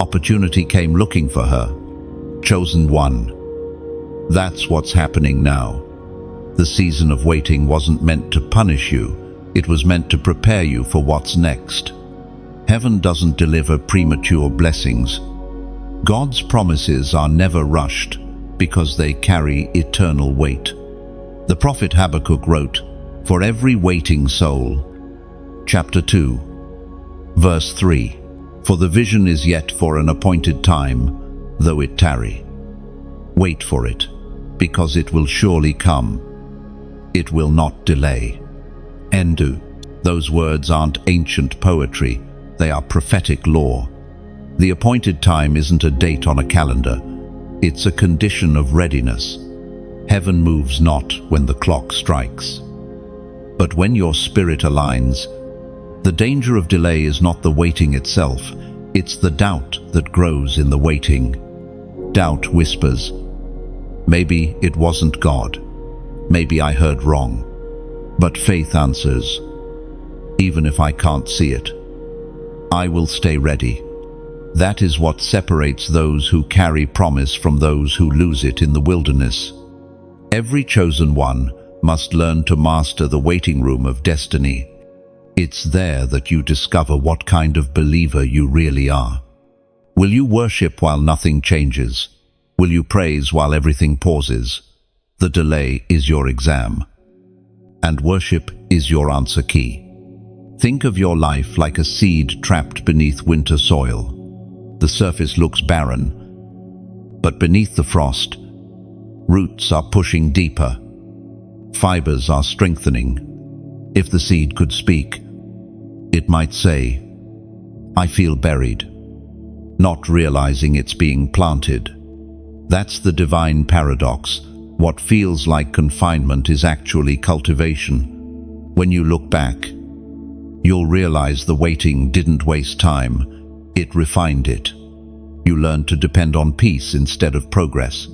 Opportunity came looking for her. Chosen one. That's what's happening now. The season of waiting wasn't meant to punish you. It was meant to prepare you for what's next. Heaven doesn't deliver premature blessings. God's promises are never rushed because they carry eternal weight. The prophet Habakkuk wrote, "For every waiting soul," chapter 2, verse 3, "For the vision is yet for an appointed time, though it tarry. Wait for it, because it will surely come. It will not delay." Endu. Those words aren't ancient poetry, they are prophetic law. The appointed time isn't a date on a calendar, it's a condition of readiness. Heaven moves not when the clock strikes, but when your spirit aligns. The danger of delay is not the waiting itself, it's the doubt that grows in the waiting. Doubt whispers, "Maybe it wasn't God. Maybe I heard wrong." But faith answers, "Even if I can't see it, I will stay ready." That is what separates those who carry promise from those who lose it in the wilderness. Every chosen one must learn to master the waiting room of destiny. It's there that you discover what kind of believer you really are. Will you worship while nothing changes? Will you praise while everything pauses? The delay is your exam, and worship is your answer key. Think of your life like a seed trapped beneath winter soil. The surface looks barren, but beneath the frost, roots are pushing deeper. Fibers are strengthening. If the seed could speak, it might say, "I feel buried," not realizing it's being planted. That's the divine paradox. What feels like confinement is actually cultivation. When you look back, you'll realize the waiting didn't waste time, it refined it. You learned to depend on peace instead of progress.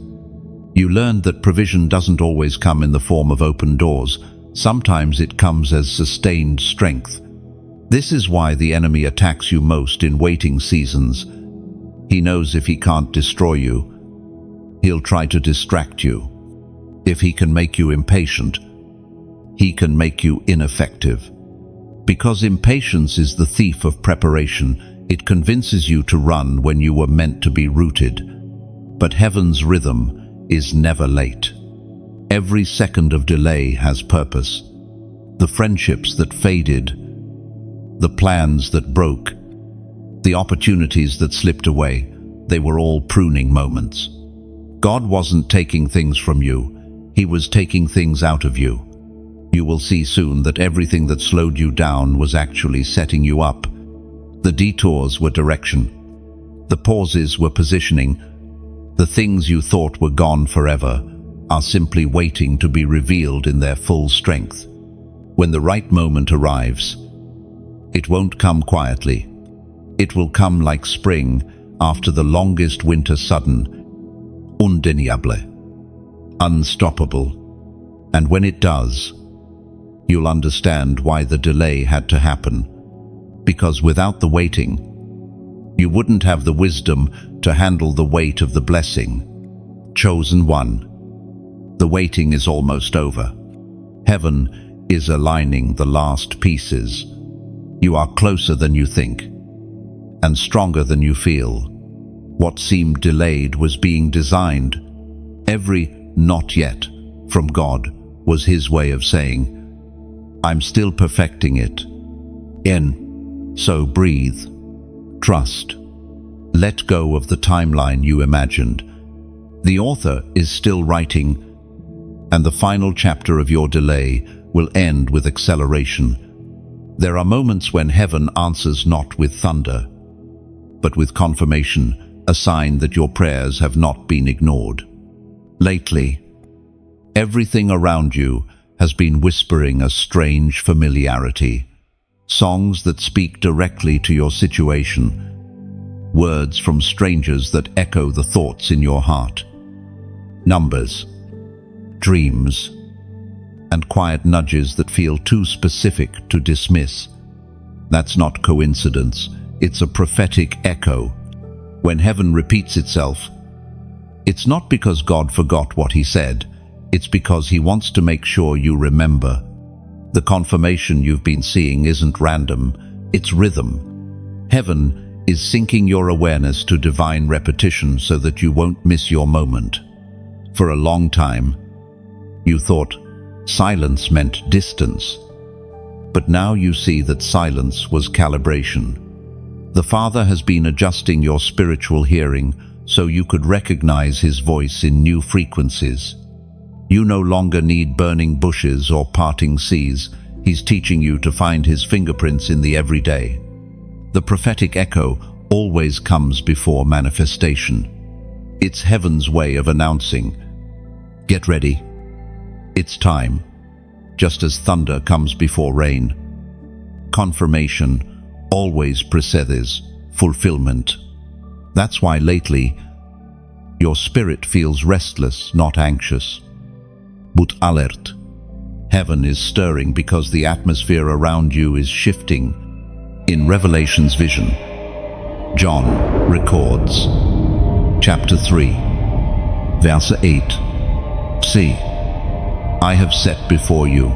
You learned that provision doesn't always come in the form of open doors. Sometimes it comes as sustained strength. This is why the enemy attacks you most in waiting seasons. He knows if he can't destroy you, he'll try to distract you. If he can make you impatient, he can make you ineffective. Because impatience is the thief of preparation, it convinces you to run when you were meant to be rooted. But heaven's rhythm is never late. Every second of delay has purpose. The friendships that faded, the plans that broke, the opportunities that slipped away, they were all pruning moments. God wasn't taking things from you, He was taking things out of you. You will see soon that everything that slowed you down was actually setting you up. The detours were direction. The pauses were positioning. The things you thought were gone forever are simply waiting to be revealed in their full strength. When the right moment arrives, it won't come quietly. It will come like spring after the longest winter, sudden, undeniable, unstoppable. And when it does, you'll understand why the delay had to happen. Because without the waiting, you wouldn't have the wisdom to handle the weight of the blessing. Chosen one. The waiting is almost over. Heaven is aligning the last pieces. You are closer than you think, and stronger than you feel. What seemed delayed was being designed. Every "not yet" from God was his way of saying, "I'm still perfecting it." So breathe, trust, let go of the timeline you imagined. The author is still writing, and the final chapter of your delay will end with acceleration. There are moments when heaven answers not with thunder, but with confirmation, a sign that your prayers have not been ignored. Lately, everything around you has been whispering a strange familiarity. Songs that speak directly to your situation. Words from strangers that echo the thoughts in your heart. Numbers, dreams, and quiet nudges that feel too specific to dismiss. That's not coincidence, it's a prophetic echo. When heaven repeats itself, it's not because God forgot what he said, it's because he wants to make sure you remember. The confirmation you've been seeing isn't random, it's rhythm. Heaven is syncing your awareness to divine repetition so that you won't miss your moment. For a long time, you thought silence meant distance, but now you see that silence was calibration. The Father has been adjusting your spiritual hearing so you could recognize his voice in new frequencies. You no longer need burning bushes or parting seas. He's teaching you to find his fingerprints in the everyday. The prophetic echo always comes before manifestation. It's heaven's way of announcing, "Get ready. It's time," just as thunder comes before rain. Confirmation always precedes fulfillment. That's why lately, your spirit feels restless, not anxious. But alert. Heaven is stirring because the atmosphere around you is shifting. In Revelation's vision, John records, chapter 3, verse 8, "See, I have set before you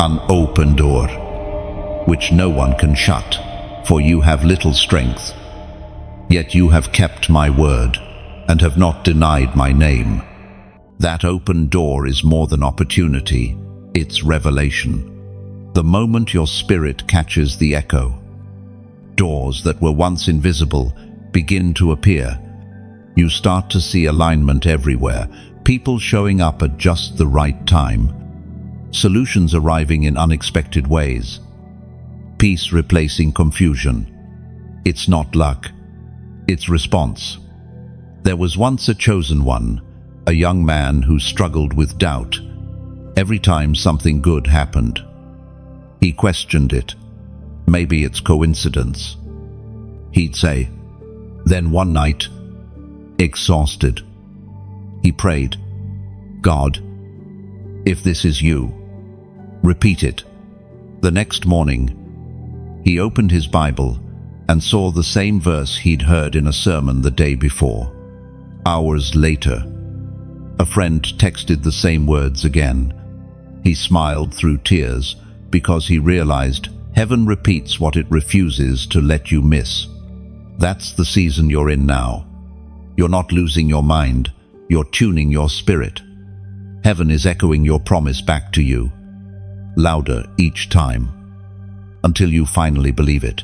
an open door, which no one can shut, for you have little strength. Yet you have kept my word, and have not denied my name." That open door is more than opportunity, it's revelation. The moment your spirit catches the echo, doors that were once invisible begin to appear. You start to see alignment everywhere, people showing up at just the right time, solutions arriving in unexpected ways, peace replacing confusion. It's not luck, it's response. There was once a chosen one, a young man who struggled with doubt. Every time something good happened, he questioned it. Maybe it's coincidence, he'd say. Then one night, exhausted, he prayed, "God, if this is you, repeat it." The next morning, he opened his Bible and saw the same verse he'd heard in a sermon the day before. Hours later, a friend texted the same words again. He smiled through tears because he realized heaven repeats what it refuses to let you miss. That's the season you're in now. You're not losing your mind, you're tuning your spirit. Heaven is echoing your promise back to you, louder each time, until you finally believe it.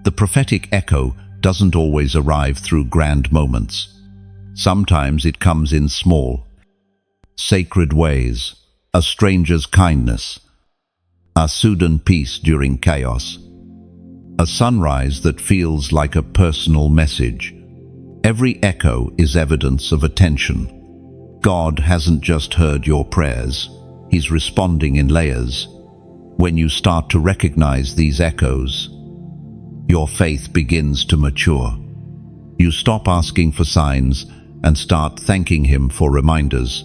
The prophetic echo doesn't always arrive through grand moments. Sometimes it comes in small, sacred ways, a stranger's kindness, a sudden peace during chaos, a sunrise that feels like a personal message. Every echo is evidence of attention. God hasn't just heard your prayers, he's responding in layers. When you start to recognize these echoes, your faith begins to mature. You stop asking for signs and start thanking him for reminders.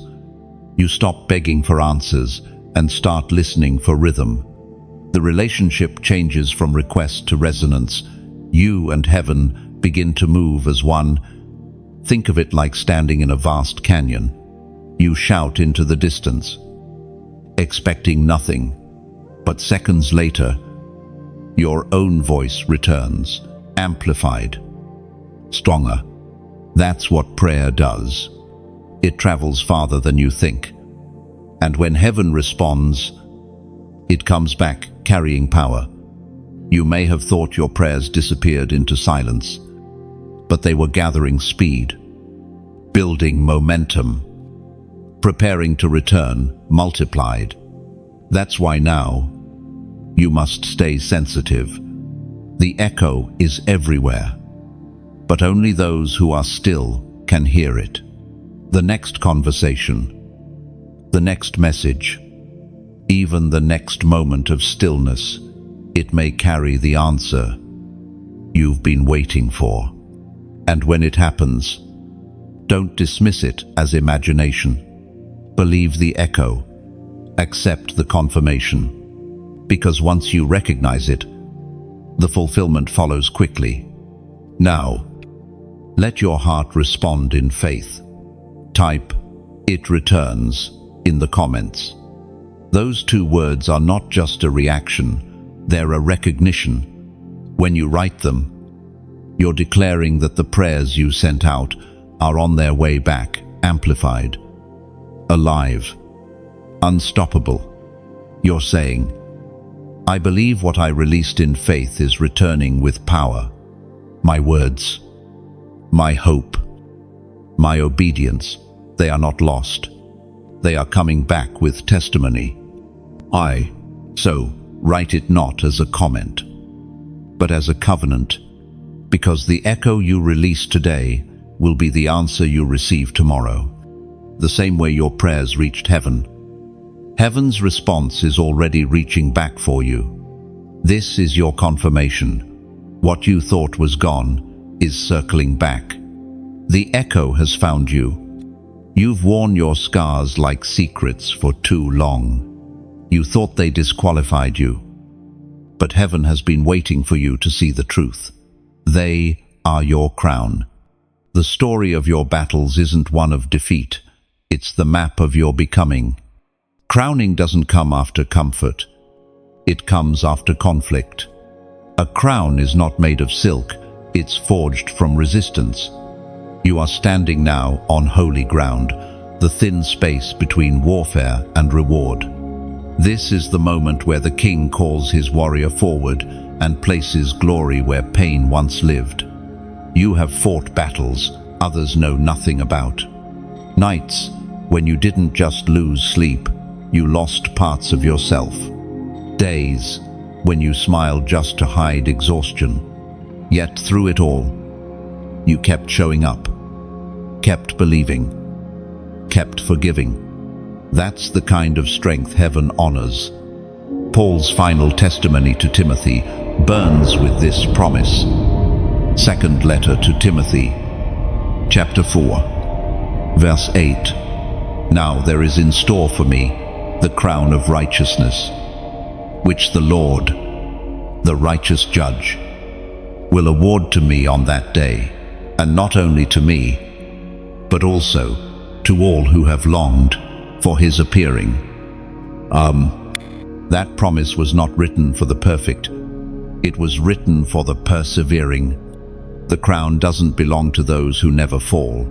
You stop begging for answers and start listening for rhythm. The relationship changes from request to resonance. You and heaven begin to move as one. Think of it like standing in a vast canyon. You shout into the distance, expecting nothing, but seconds later, your own voice returns, amplified, stronger, That's what prayer does. It travels farther than you think. And when heaven responds, it comes back carrying power. You may have thought your prayers disappeared into silence, but they were gathering speed, building momentum, preparing to return, multiplied. That's why now you must stay sensitive. The echo is everywhere, but only those who are still can hear it. The next conversation, the next message, even the next moment of stillness, it may carry the answer you've been waiting for. And when it happens, don't dismiss it as imagination. Believe the echo. Accept the confirmation. Because once you recognize it, the fulfillment follows quickly. Now, let your heart respond in faith. Type, "It returns," in the comments. Those two words are not just a reaction, they're a recognition. When you write them, you're declaring that the prayers you sent out are on their way back, amplified, alive, unstoppable. You're saying, "I believe what I released in faith is returning with power. My words, my hope, my obedience, they are not lost. They are coming back with testimony." So write it not as a comment, but as a covenant, because the echo you release today will be the answer you receive tomorrow. The same way your prayers reached heaven, heaven's response is already reaching back for you. This is your confirmation. What you thought was gone is circling back. The echo has found you. You've worn your scars like secrets for too long. You thought they disqualified you, but heaven has been waiting for you to see the truth. They are your crown. The story of your battles isn't one of defeat. It's the map of your becoming. Crowning doesn't come after comfort. It comes after conflict. A crown is not made of silk. It's forged from resistance. You are standing now on holy ground, the thin space between warfare and reward. This is the moment where the king calls his warrior forward and places glory where pain once lived. You have fought battles others know nothing about. Nights when you didn't just lose sleep, you lost parts of yourself. Days when you smiled just to hide exhaustion. Yet through it all, you kept showing up, kept believing, kept forgiving. That's the kind of strength heaven honors. Paul's final testimony to Timothy burns with this promise. Second letter to Timothy, chapter 4, verse 8. "Now there is in store for me the crown of righteousness, which the Lord, the righteous judge, will award to me on that day, and not only to me, but also to all who have longed for his appearing." That promise was not written for the perfect. It was written for the persevering. The crown doesn't belong to those who never fall.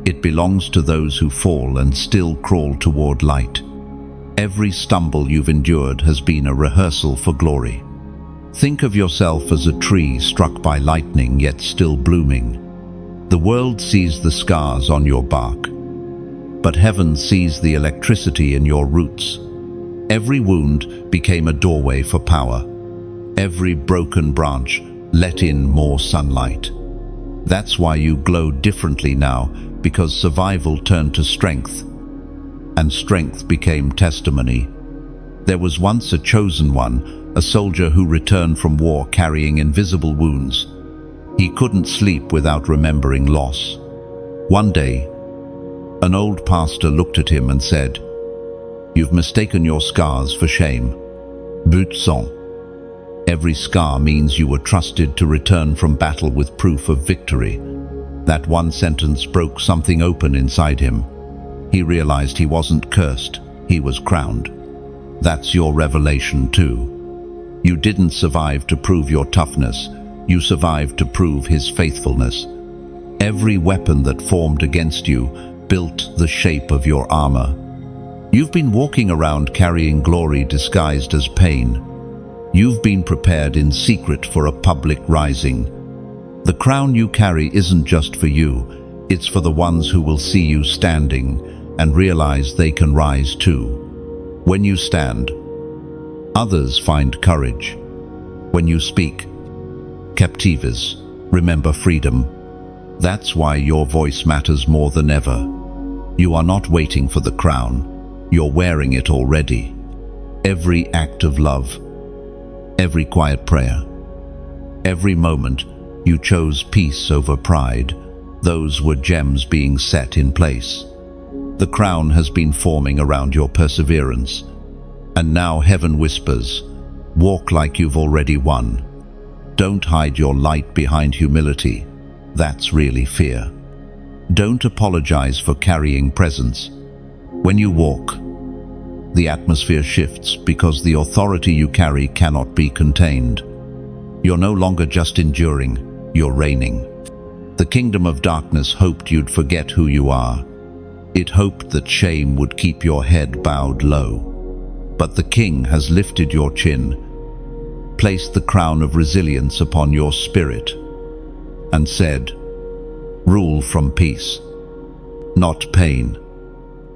It belongs to those who fall and still crawl toward light. Every stumble you've endured has been a rehearsal for glory. Think of yourself as a tree struck by lightning yet still blooming. The world sees the scars on your bark, but heaven sees the electricity in your roots. Every wound became a doorway for power. Every broken branch let in more sunlight. That's why you glow differently now, because survival turned to strength, and strength became testimony. There was once a chosen one, a soldier who returned from war carrying invisible wounds. He couldn't sleep without remembering loss. One day, an old pastor looked at him and said, "You've mistaken your scars for shame. But sang. Every scar means you were trusted to return from battle with proof of victory." That one sentence broke something open inside him. He realized he wasn't cursed, he was crowned. That's your revelation too. You didn't survive to prove your toughness, you survived to prove his faithfulness. Every weapon that formed against you built the shape of your armor. You've been walking around carrying glory disguised as pain. You've been prepared in secret for a public rising. The crown you carry isn't just for you, it's for the ones who will see you standing and realize they can rise too. When you stand, others find courage. When you speak, captives remember freedom. That's why your voice matters more than ever. You are not waiting for the crown, you're wearing it already. Every act of love, every quiet prayer, every moment you chose peace over pride, those were gems being set in place. The crown has been forming around your perseverance, and now heaven whispers, walk like you've already won. Don't hide your light behind humility. That's really fear. Don't apologize for carrying presence. When you walk, the atmosphere shifts because the authority you carry cannot be contained. You're no longer just enduring, you're reigning. The kingdom of darkness hoped you'd forget who you are. It hoped that shame would keep your head bowed low. But the King has lifted your chin, placed the crown of resilience upon your spirit, and said, rule from peace, not pain.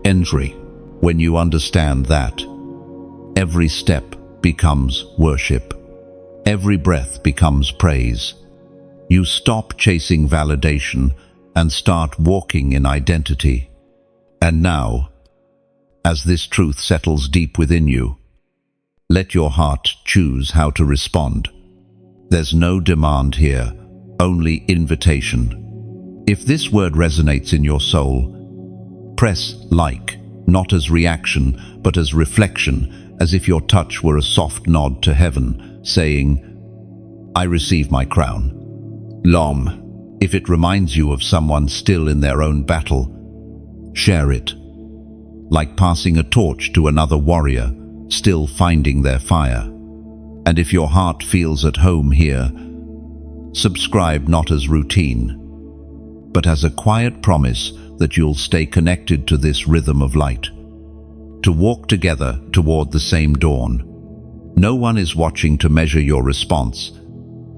Entry. When you understand that, every step becomes worship. Every breath becomes praise. You stop chasing validation and start walking in identity. And now, as this truth settles deep within you, let your heart choose how to respond. There's no demand here, only invitation. If this word resonates in your soul, press like, not as reaction, but as reflection, as if your touch were a soft nod to heaven, saying, I receive my crown. Lom. If it reminds you of someone still in their own battle, share it. Like passing a torch to another warrior, still finding their fire. And if your heart feels at home here, subscribe not as routine, but as a quiet promise that you'll stay connected to this rhythm of light, to walk together toward the same dawn. No one is watching to measure your response.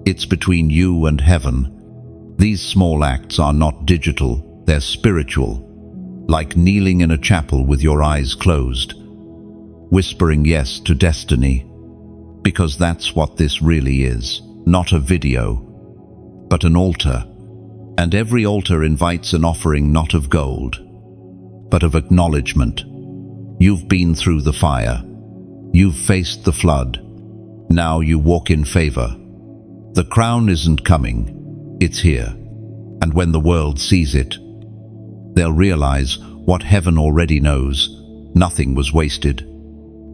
It's between you and heaven. These small acts are not digital, they're spiritual, like kneeling in a chapel with your eyes closed, whispering yes to destiny, because that's what this really is, not a video, but an altar. And every altar invites an offering not of gold, but of acknowledgement. You've been through the fire. You've faced the flood. Now you walk in favor. The crown isn't coming, it's here. And when the world sees it, they'll realize what heaven already knows. Nothing was wasted.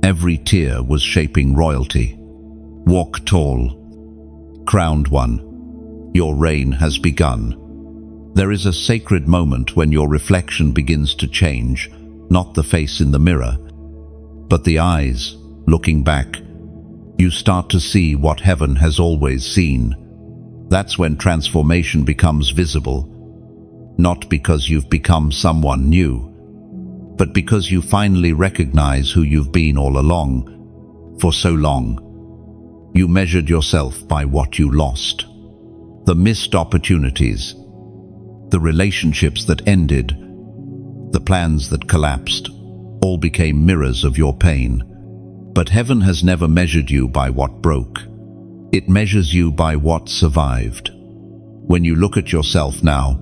Every tear was shaping royalty. Walk tall, crowned one. Your reign has begun. There is a sacred moment when your reflection begins to change, not the face in the mirror, but the eyes. Looking back, you start to see what heaven has always seen. That's when transformation becomes visible, not because you've become someone new, but because you finally recognize who you've been all along. For so long, you measured yourself by what you lost. The missed opportunities, the relationships that ended, the plans that collapsed, all became mirrors of your pain. But heaven has never measured you by what broke. It measures you by what survived. When you look at yourself now,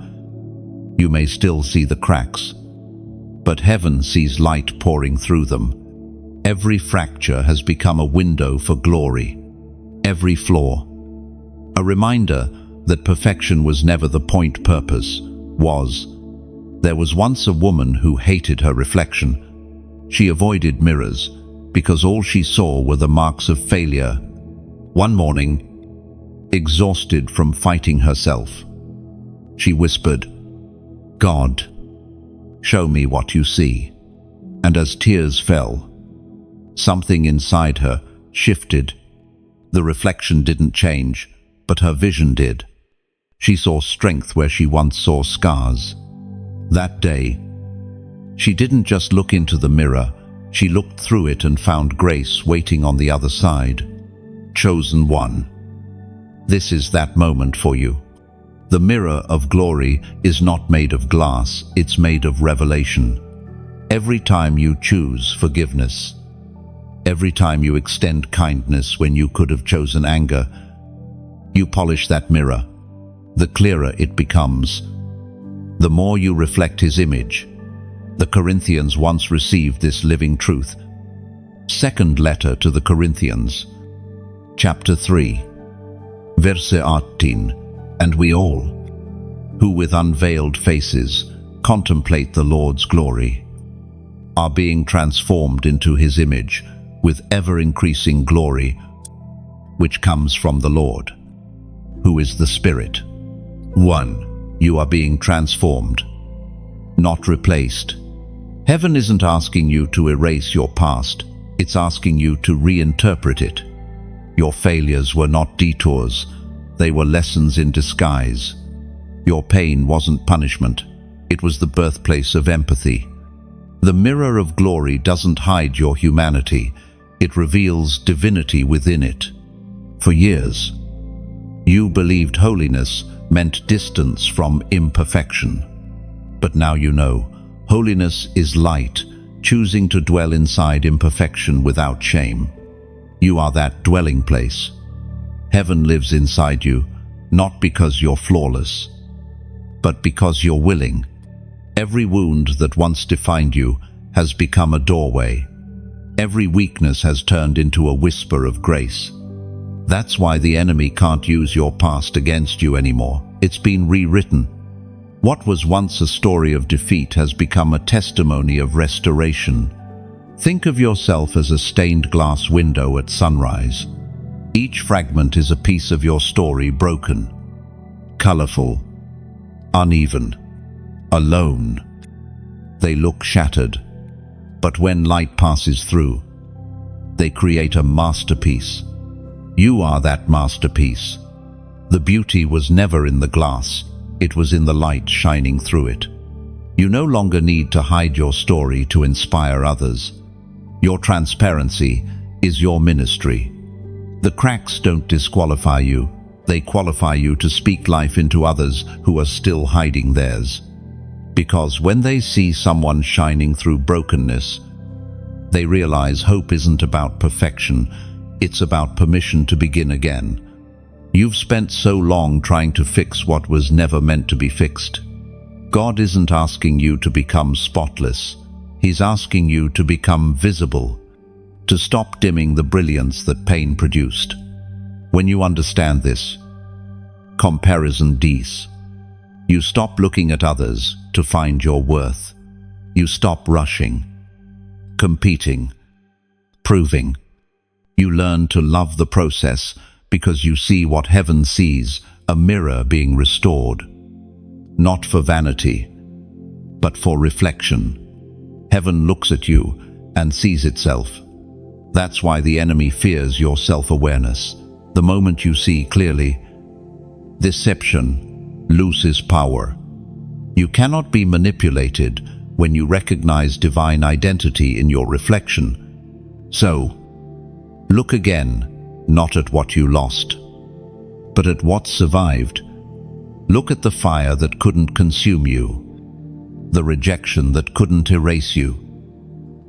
you may still see the cracks, but heaven sees light pouring through them. Every fracture has become a window for glory. Every flaw, a reminder that perfection was never the point. Purpose was. There was once a woman who hated her reflection. She avoided mirrors because all she saw were the marks of failure. One morning, exhausted from fighting herself, she whispered, God, show me what you see. And as tears fell, something inside her shifted. The reflection didn't change, but her vision did. She saw strength where she once saw scars. That day, she didn't just look into the mirror, she looked through it and found grace waiting on the other side. Chosen one. This is that moment for you. The mirror of glory is not made of glass, it's made of revelation. Every time you choose forgiveness, every time you extend kindness when you could have chosen anger, you polish that mirror. The clearer it becomes, the more you reflect His image. The Corinthians once received this living truth. Second letter to the Corinthians, chapter 3, verse 18. And we all, who with unveiled faces contemplate the Lord's glory, are being transformed into His image with ever-increasing glory, which comes from the Lord, who is the Spirit. 1. You are being transformed, not replaced. Heaven isn't asking you to erase your past, it's asking you to reinterpret it. Your failures were not detours, they were lessons in disguise. Your pain wasn't punishment, it was the birthplace of empathy. The mirror of glory doesn't hide your humanity, it reveals divinity within it. For years, you believed holiness meant distance from imperfection. But now you know, holiness is light, choosing to dwell inside imperfection without shame. You are that dwelling place. Heaven lives inside you, not because you're flawless, but because you're willing. Every wound that once defined you has become a doorway. Every weakness has turned into a whisper of grace. That's why the enemy can't use your past against you anymore. It's been rewritten. What was once a story of defeat has become a testimony of restoration. Think of yourself as a stained glass window at sunrise. Each fragment is a piece of your story broken, colorful, uneven, alone. They look shattered, but when light passes through, they create a masterpiece. You are that masterpiece. The beauty was never in the glass, it was in the light shining through it. You no longer need to hide your story to inspire others. Your transparency is your ministry. The cracks don't disqualify you, they qualify you to speak life into others who are still hiding theirs. Because when they see someone shining through brokenness, they realize hope isn't about perfection, it's about permission to begin again. You've spent so long trying to fix what was never meant to be fixed. God isn't asking you to become spotless. He's asking you to become visible, to stop dimming the brilliance that pain produced. When you understand this, comparison ceases. You stop looking at others to find your worth. You stop rushing, competing, proving. You learn to love the process because you see what heaven sees, a mirror being restored. Not for vanity, but for reflection. Heaven looks at you and sees itself. That's why the enemy fears your self-awareness. The moment you see clearly, deception loses power. You cannot be manipulated when you recognize divine identity in your reflection. So, look again, not at what you lost, but at what survived. Look at the fire that couldn't consume you, the rejection that couldn't erase you,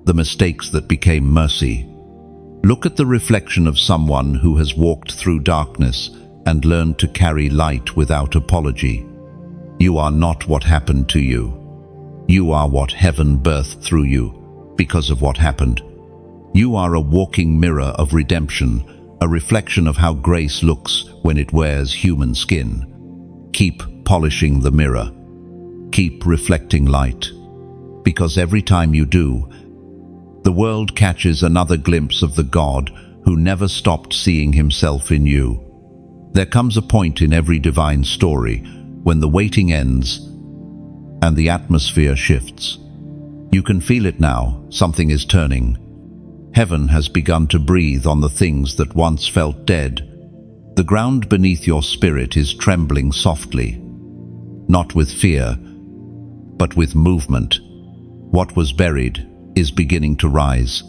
the mistakes that became mercy. Look at the reflection of someone who has walked through darkness and learned to carry light without apology. You are not what happened to you. You are what heaven birthed through you because of what happened. You are a walking mirror of redemption, a reflection of how grace looks when it wears human skin. Keep polishing the mirror. Keep reflecting light. Because every time you do, the world catches another glimpse of the God who never stopped seeing himself in you. There comes a point in every divine story when the waiting ends and the atmosphere shifts. You can feel it now, something is turning. Heaven has begun to breathe on the things that once felt dead. The ground beneath your spirit is trembling softly, not with fear, but with movement. What was buried is beginning to rise.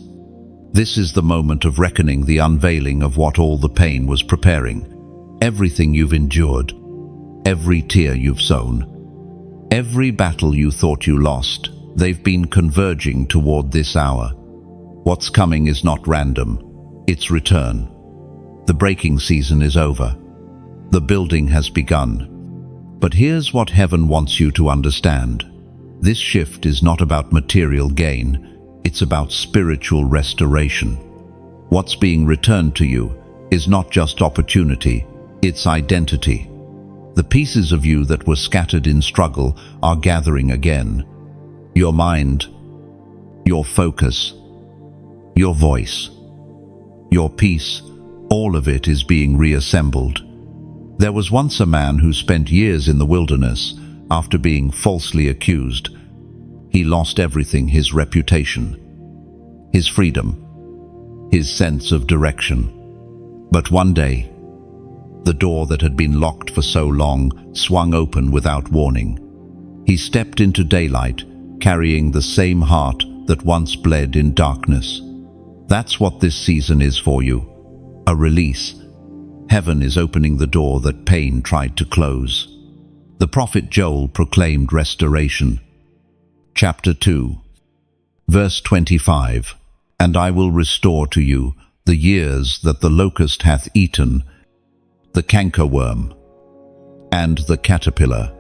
This is the moment of reckoning, the unveiling of what all the pain was preparing. Everything you've endured, every tear you've sown, every battle you thought you lost, they've been converging toward this hour. What's coming is not random, it's return. The breaking season is over. The building has begun. But here's what heaven wants you to understand. This shift is not about material gain, it's about spiritual restoration. What's being returned to you is not just opportunity, it's identity. The pieces of you that were scattered in struggle are gathering again. Your mind, your focus, your voice, your peace, all of it is being reassembled. There was once a man who spent years in the wilderness after being falsely accused. He lost everything: his reputation, his freedom, his sense of direction. But one day, the door that had been locked for so long swung open without warning. He stepped into daylight, carrying the same heart that once bled in darkness. That's what this season is for you. A release. Heaven is opening the door that pain tried to close. The prophet Joel proclaimed restoration. Chapter 2, verse 25. And I will restore to you the years that the locust hath eaten, the cankerworm, and the caterpillar,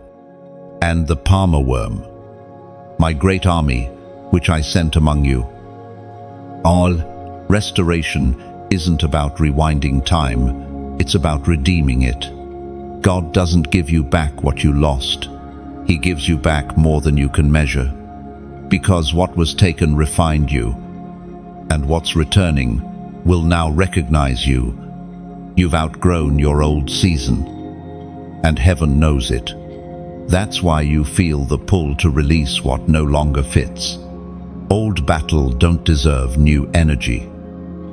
and the palmer worm, my great army, which I sent among you. All restoration isn't about rewinding time, it's about redeeming it. God doesn't give you back what you lost. He gives you back more than you can measure. Because what was taken refined you, and what's returning will now recognize you. You've outgrown your old season, and heaven knows it. That's why you feel the pull to release what no longer fits. Old battle don't deserve new energy.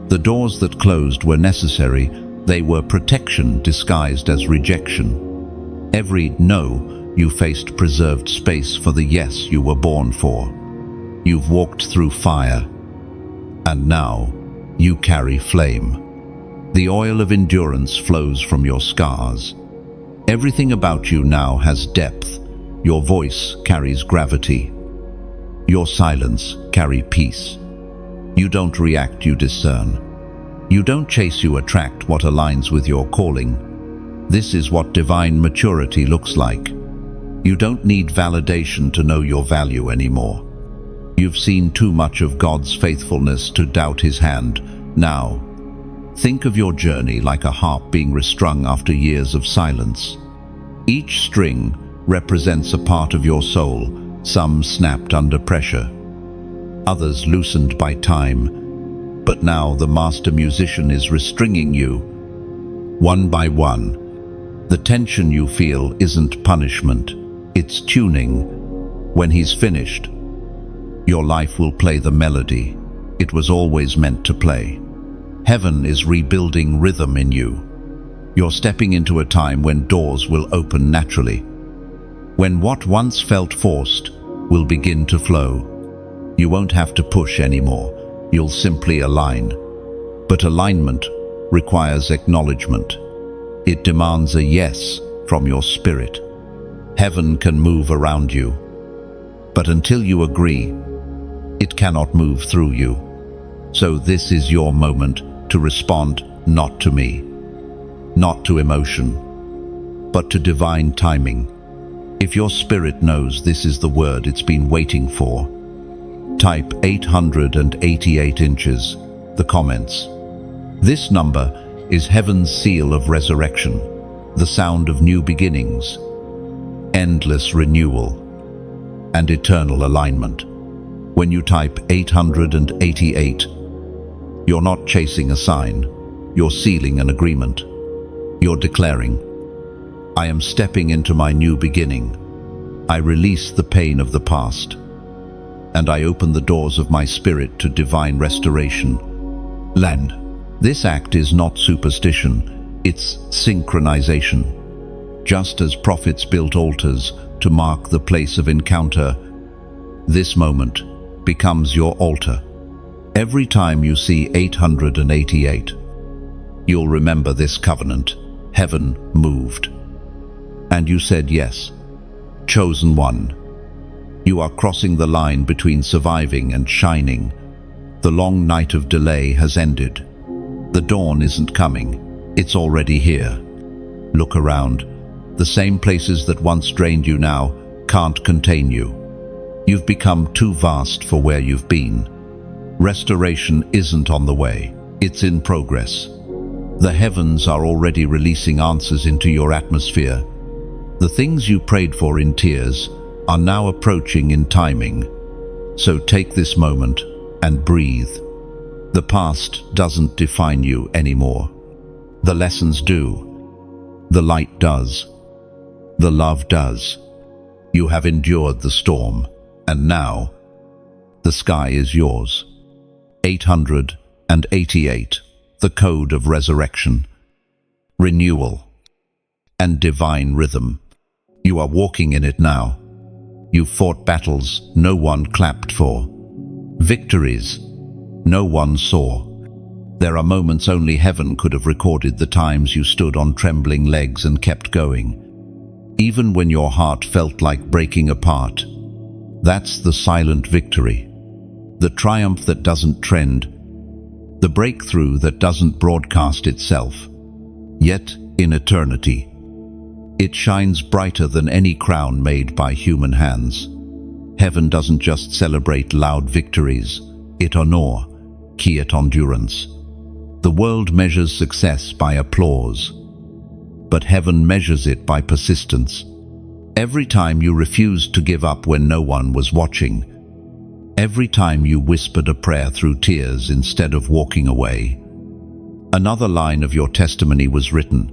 The doors that closed were necessary. They were protection disguised as rejection. Every no you faced preserved space for the yes you were born for. You've walked through fire, and now you carry flame. The oil of endurance flows from your scars. Everything about you now has depth. Your voice carries gravity. Your silence carries peace. You don't react, you discern. You don't chase, you attract what aligns with your calling. This is what divine maturity looks like. You don't need validation to know your value anymore. You've seen too much of God's faithfulness to doubt His hand. Now, think of your journey like a harp being restrung after years of silence. Each string represents a part of your soul, some snapped under pressure, others loosened by time. But now the master musician is restringing you, one by one. The tension you feel isn't punishment, it's tuning. When he's finished, your life will play the melody it was always meant to play. Heaven is rebuilding rhythm in you. You're stepping into a time when doors will open naturally, when what once felt forced will begin to flow. You won't have to push anymore, you'll simply align. But alignment requires acknowledgement. It demands a yes from your spirit. Heaven can move around you, but until you agree, it cannot move through you. So this is your moment to respond, not to me, not to emotion, but to divine timing. If your spirit knows this is the word it's been waiting for, type 888 inches, the comments. This number is heaven's seal of resurrection, the sound of new beginnings, endless renewal, and eternal alignment. When you type 888, you're not chasing a sign, you're sealing an agreement. You're declaring, I am stepping into my new beginning. I release the pain of the past, and I open the doors of my spirit to divine restoration. This act is not superstition, It's synchronization. Just as prophets built altars to mark the place of encounter, this moment becomes your altar. Every time you see 888, you'll remember this covenant. Heaven moved. And you said yes. Chosen one. You are crossing the line between surviving and shining. The long night of delay has ended. The dawn isn't coming. It's already here. Look around. The same places that once drained you now can't contain you. You've become too vast for where you've been. Restoration isn't on the way. It's in progress. The heavens are already releasing answers into your atmosphere. The things you prayed for in tears are now approaching in timing. So take this moment and breathe. The past doesn't define you anymore. The lessons do. The light does. The love does. You have endured the storm, and now the sky is yours. 888, the code of resurrection, renewal, and divine rhythm. You are walking in it now. You fought battles no one clapped for, victories no one saw. There are moments only heaven could have recorded, the times you stood on trembling legs and kept going, even when your heart felt like breaking apart. That's the silent victory, the triumph that doesn't trend, the breakthrough that doesn't broadcast itself. Yet, in eternity, it shines brighter than any crown made by human hands. Heaven doesn't just celebrate loud victories, it honors quiet endurance. The world measures success by applause, but heaven measures it by persistence. Every time you refused to give up when no one was watching, every time you whispered a prayer through tears instead of walking away, another line of your testimony was written.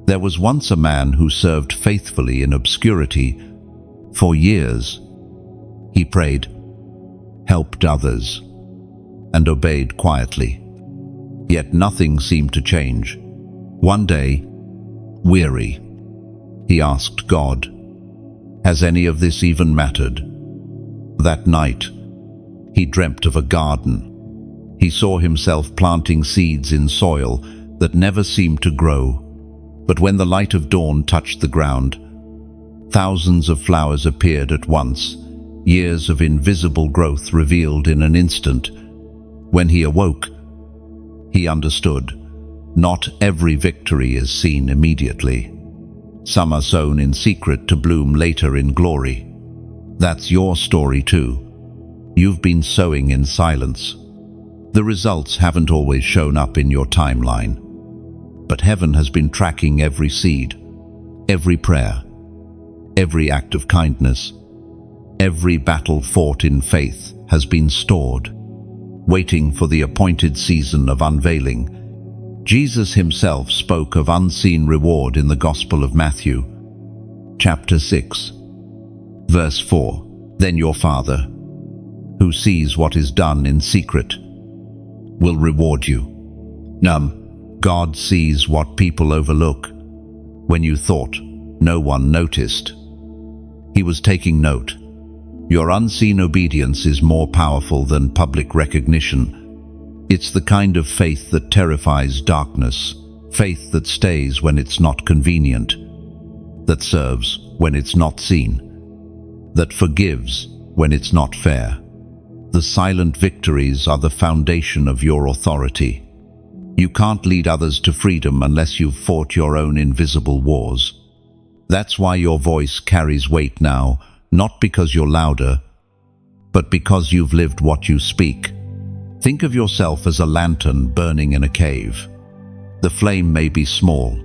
There was once a man who served faithfully in obscurity for years. He prayed, helped others, and obeyed quietly. Yet nothing seemed to change. One day, weary, he asked God, "Has any of this even mattered?" That night, he dreamt of a garden. He saw himself planting seeds in soil that never seemed to grow. But when the light of dawn touched the ground, thousands of flowers appeared at once, years of invisible growth revealed in an instant. When he awoke, he understood. Not every victory is seen immediately. Some are sown in secret to bloom later in glory. That's your story too. You've been sowing in silence. The results haven't always shown up in your timeline. But heaven has been tracking every seed, every prayer, every act of kindness. Every battle fought in faith has been stored, waiting for the appointed season of unveiling. Jesus himself spoke of unseen reward in the Gospel of Matthew, chapter 6, verse 4. Then your Father, who sees what is done in secret, will reward you. God sees what people overlook. When you thought no one noticed, he was taking note. Your unseen obedience is more powerful than public recognition. It's the kind of faith that terrifies darkness, faith that stays when it's not convenient, that serves when it's not seen, that forgives when it's not fair. The silent victories are the foundation of your authority. You can't lead others to freedom unless you've fought your own invisible wars. That's why your voice carries weight now, not because you're louder, but because you've lived what you speak. Think of yourself as a lantern burning in a cave. The flame may be small,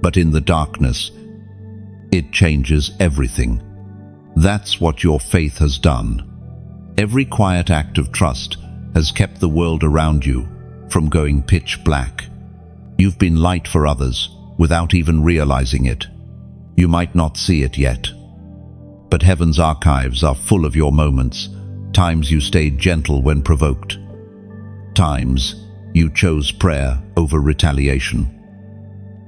but in the darkness, it changes everything. That's what your faith has done. Every quiet act of trust has kept the world around you from going pitch black. You've been light for others without even realizing it. You might not see it yet, but heaven's archives are full of your moments, times you stayed gentle when provoked, times you chose prayer over retaliation,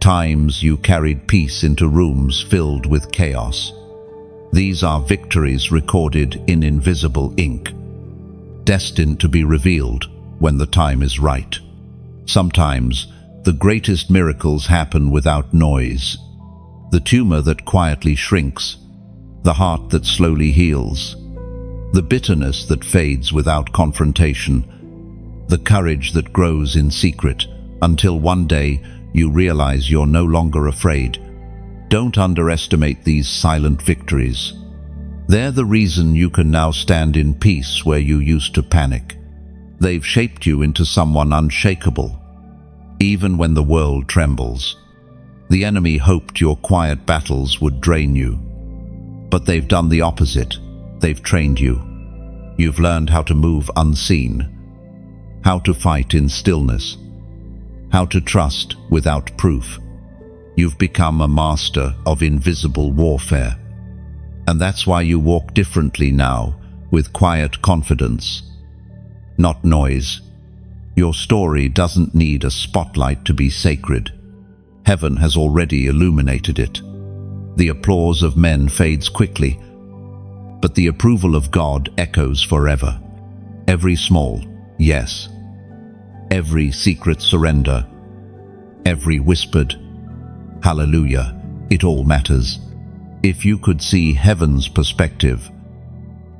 times you carried peace into rooms filled with chaos. These are victories recorded in invisible ink, destined to be revealed when the time is right. Sometimes, the greatest miracles happen without noise. The tumor that quietly shrinks, the heart that slowly heals, the bitterness that fades without confrontation, the courage that grows in secret until one day you realize you're no longer afraid. Don't underestimate these silent victories. They're the reason you can now stand in peace where you used to panic. They've shaped you into someone unshakable. Even when the world trembles, the enemy hoped your quiet battles would drain you. But they've done the opposite. They've trained you. You've learned how to move unseen, how to fight in stillness, how to trust without proof. You've become a master of invisible warfare. And that's why you walk differently now, with quiet confidence, not noise. Your story doesn't need a spotlight to be sacred. Heaven has already illuminated it. The applause of men fades quickly, but the approval of God echoes forever. Every small yes, every secret surrender, every whispered hallelujah, it all matters. If you could see heaven's perspective,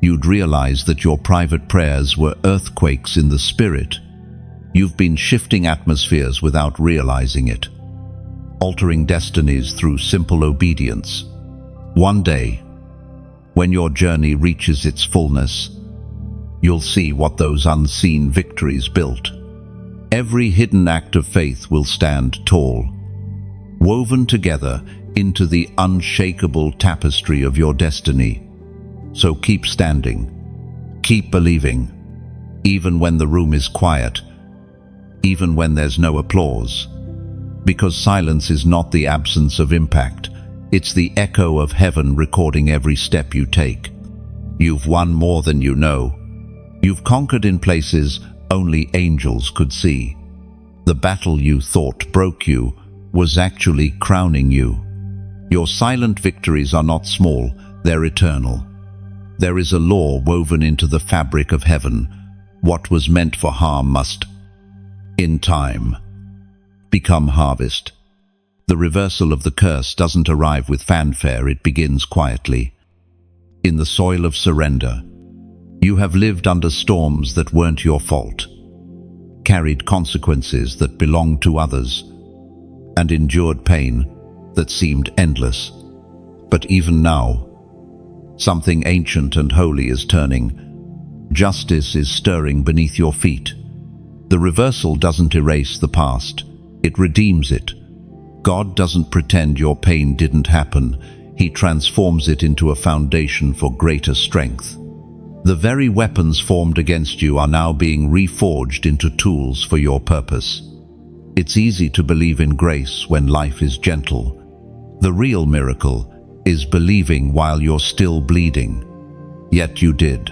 you'd realize that your private prayers were earthquakes in the spirit. You've been shifting atmospheres without realizing it, altering destinies through simple obedience. One day, when your journey reaches its fullness, you'll see what those unseen victories built. Every hidden act of faith will stand tall, woven together into the unshakable tapestry of your destiny. So keep standing, keep believing, even when the room is quiet, even when there's no applause. Because silence is not the absence of impact, it's the echo of heaven recording every step you take. You've won more than you know. You've conquered in places only angels could see. The battle you thought broke you was actually crowning you. Your silent victories are not small, they're eternal. There is a law woven into the fabric of heaven. What was meant for harm must, in time, become harvest. The reversal of the curse doesn't arrive with fanfare, it begins quietly. In the soil of surrender, you have lived under storms that weren't your fault, carried consequences that belonged to others, and endured pain that seemed endless. But even now, something ancient and holy is turning. Justice is stirring beneath your feet. The reversal doesn't erase the past, it redeems it. God doesn't pretend your pain didn't happen, He transforms it into a foundation for greater strength. The very weapons formed against you are now being reforged into tools for your purpose. It's easy to believe in grace when life is gentle. The real miracle is believing while you're still bleeding. Yet you did.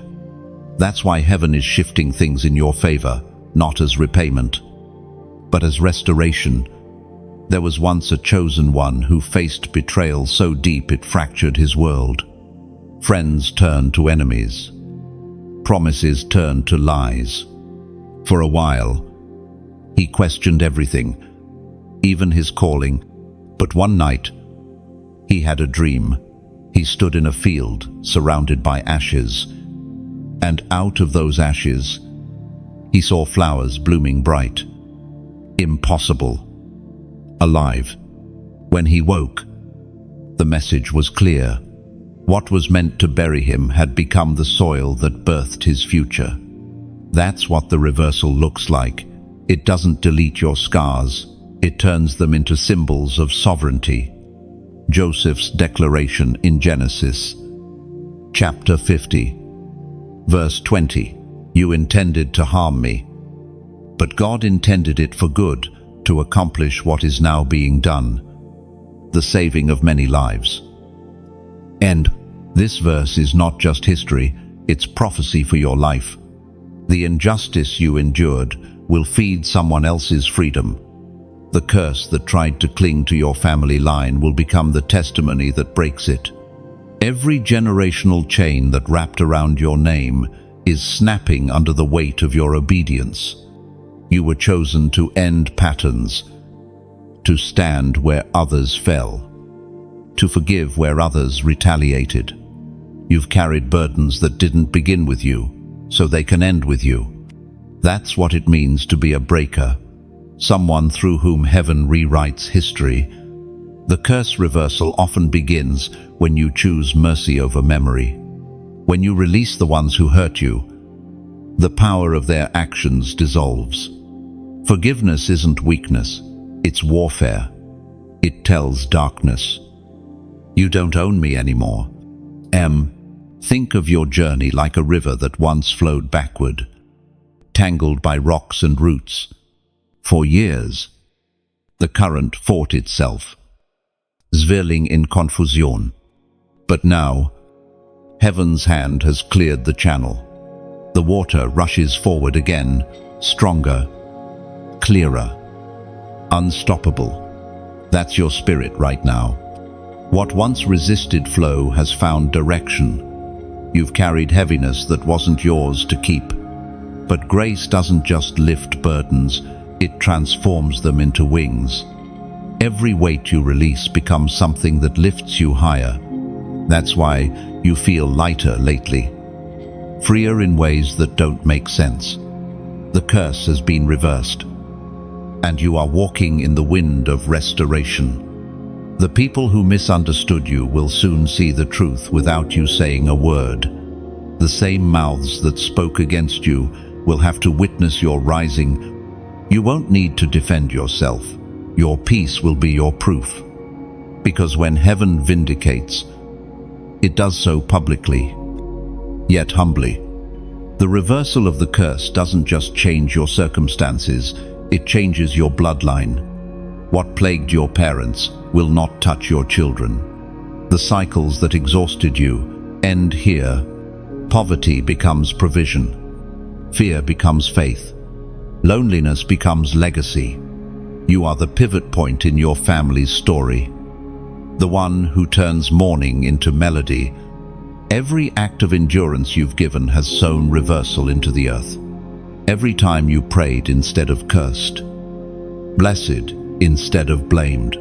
That's why heaven is shifting things in your favor, not as repayment, but as restoration. There was once a chosen one who faced betrayal so deep it fractured his world. Friends turned to enemies. Promises turned to lies. For a while, he questioned everything, even his calling. But one night, he had a dream. He stood in a field surrounded by ashes, and out of those ashes, he saw flowers blooming bright. Impossible. Alive. When he woke, the message was clear. What was meant to bury him had become the soil that birthed his future. That's what the reversal looks like. It doesn't delete your scars, it turns them into symbols of sovereignty. Joseph's declaration in Genesis, chapter 50, verse 20. You intended to harm me, but God intended it for good, to accomplish what is now being done, the saving of many lives. And this verse is not just history, it's prophecy for your life. The injustice you endured will feed someone else's freedom. The curse that tried to cling to your family line will become the testimony that breaks it. Every generational chain that wrapped around your name is snapping under the weight of your obedience. You were chosen to end patterns, to stand where others fell, to forgive where others retaliated. You've carried burdens that didn't begin with you, so they can end with you. That's what it means to be a breaker, someone through whom heaven rewrites history. The curse reversal often begins when you choose mercy over memory. When you release the ones who hurt you, the power of their actions dissolves. Forgiveness isn't weakness, it's warfare. It tells darkness, you don't own me anymore. Think of your journey like a river that once flowed backward, tangled by rocks and roots. For years, the current fought itself, zwirling in Confusion. But now, heaven's hand has cleared the channel. The water rushes forward again, stronger, clearer, unstoppable. That's your spirit right now. What once resisted flow has found direction. You've carried heaviness that wasn't yours to keep. But grace doesn't just lift burdens, it transforms them into wings. Every weight you release becomes something that lifts you higher. That's why you feel lighter lately, freer in ways that don't make sense. The curse has been reversed, and you are walking in the wind of restoration. The people who misunderstood you will soon see the truth without you saying a word. The same mouths that spoke against you will have to witness your rising. You won't need to defend yourself. Your peace will be your proof. Because when heaven vindicates, it does so publicly, yet humbly. The reversal of the curse doesn't just change your circumstances, it changes your bloodline. What plagued your parents will not touch your children. The cycles that exhausted you end here. Poverty becomes provision. Fear becomes faith. Loneliness becomes legacy. You are the pivot point in your family's story, the one who turns mourning into melody. Every act of endurance you've given has sown reversal into the earth. Every time you prayed instead of cursed, blessed instead of blamed,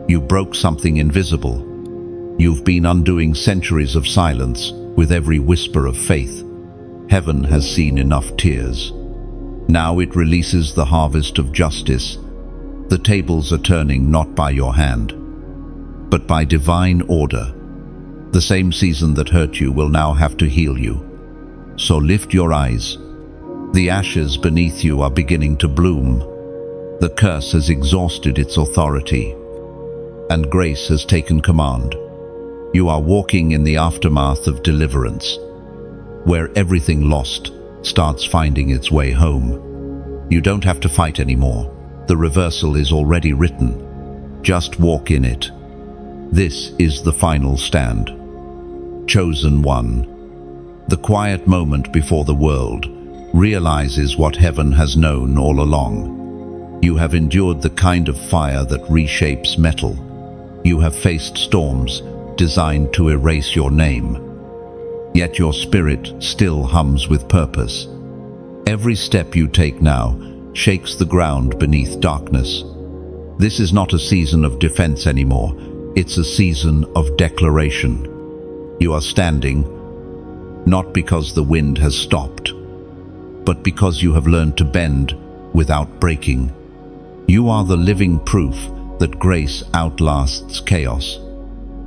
you broke something invisible. You've been undoing centuries of silence with every whisper of faith. Heaven has seen enough tears. Now it releases the harvest of justice. The tables are turning not by your hand, but by divine order. The same season that hurt you will now have to heal you. So lift your eyes. The ashes beneath you are beginning to bloom. The curse has exhausted its authority, and grace has taken command. You are walking in the aftermath of deliverance, where everything lost starts finding its way home. You don't have to fight anymore. The reversal is already written. Just walk in it. This is the final stand. Chosen one. The quiet moment before the world realizes what heaven has known all along. You have endured the kind of fire that reshapes metal. You have faced storms designed to erase your name. Yet your spirit still hums with purpose. Every step you take now shakes the ground beneath darkness. This is not a season of defense anymore. It's a season of declaration. You are standing, not because the wind has stopped, but because you have learned to bend without breaking. You are the living proof that grace outlasts chaos.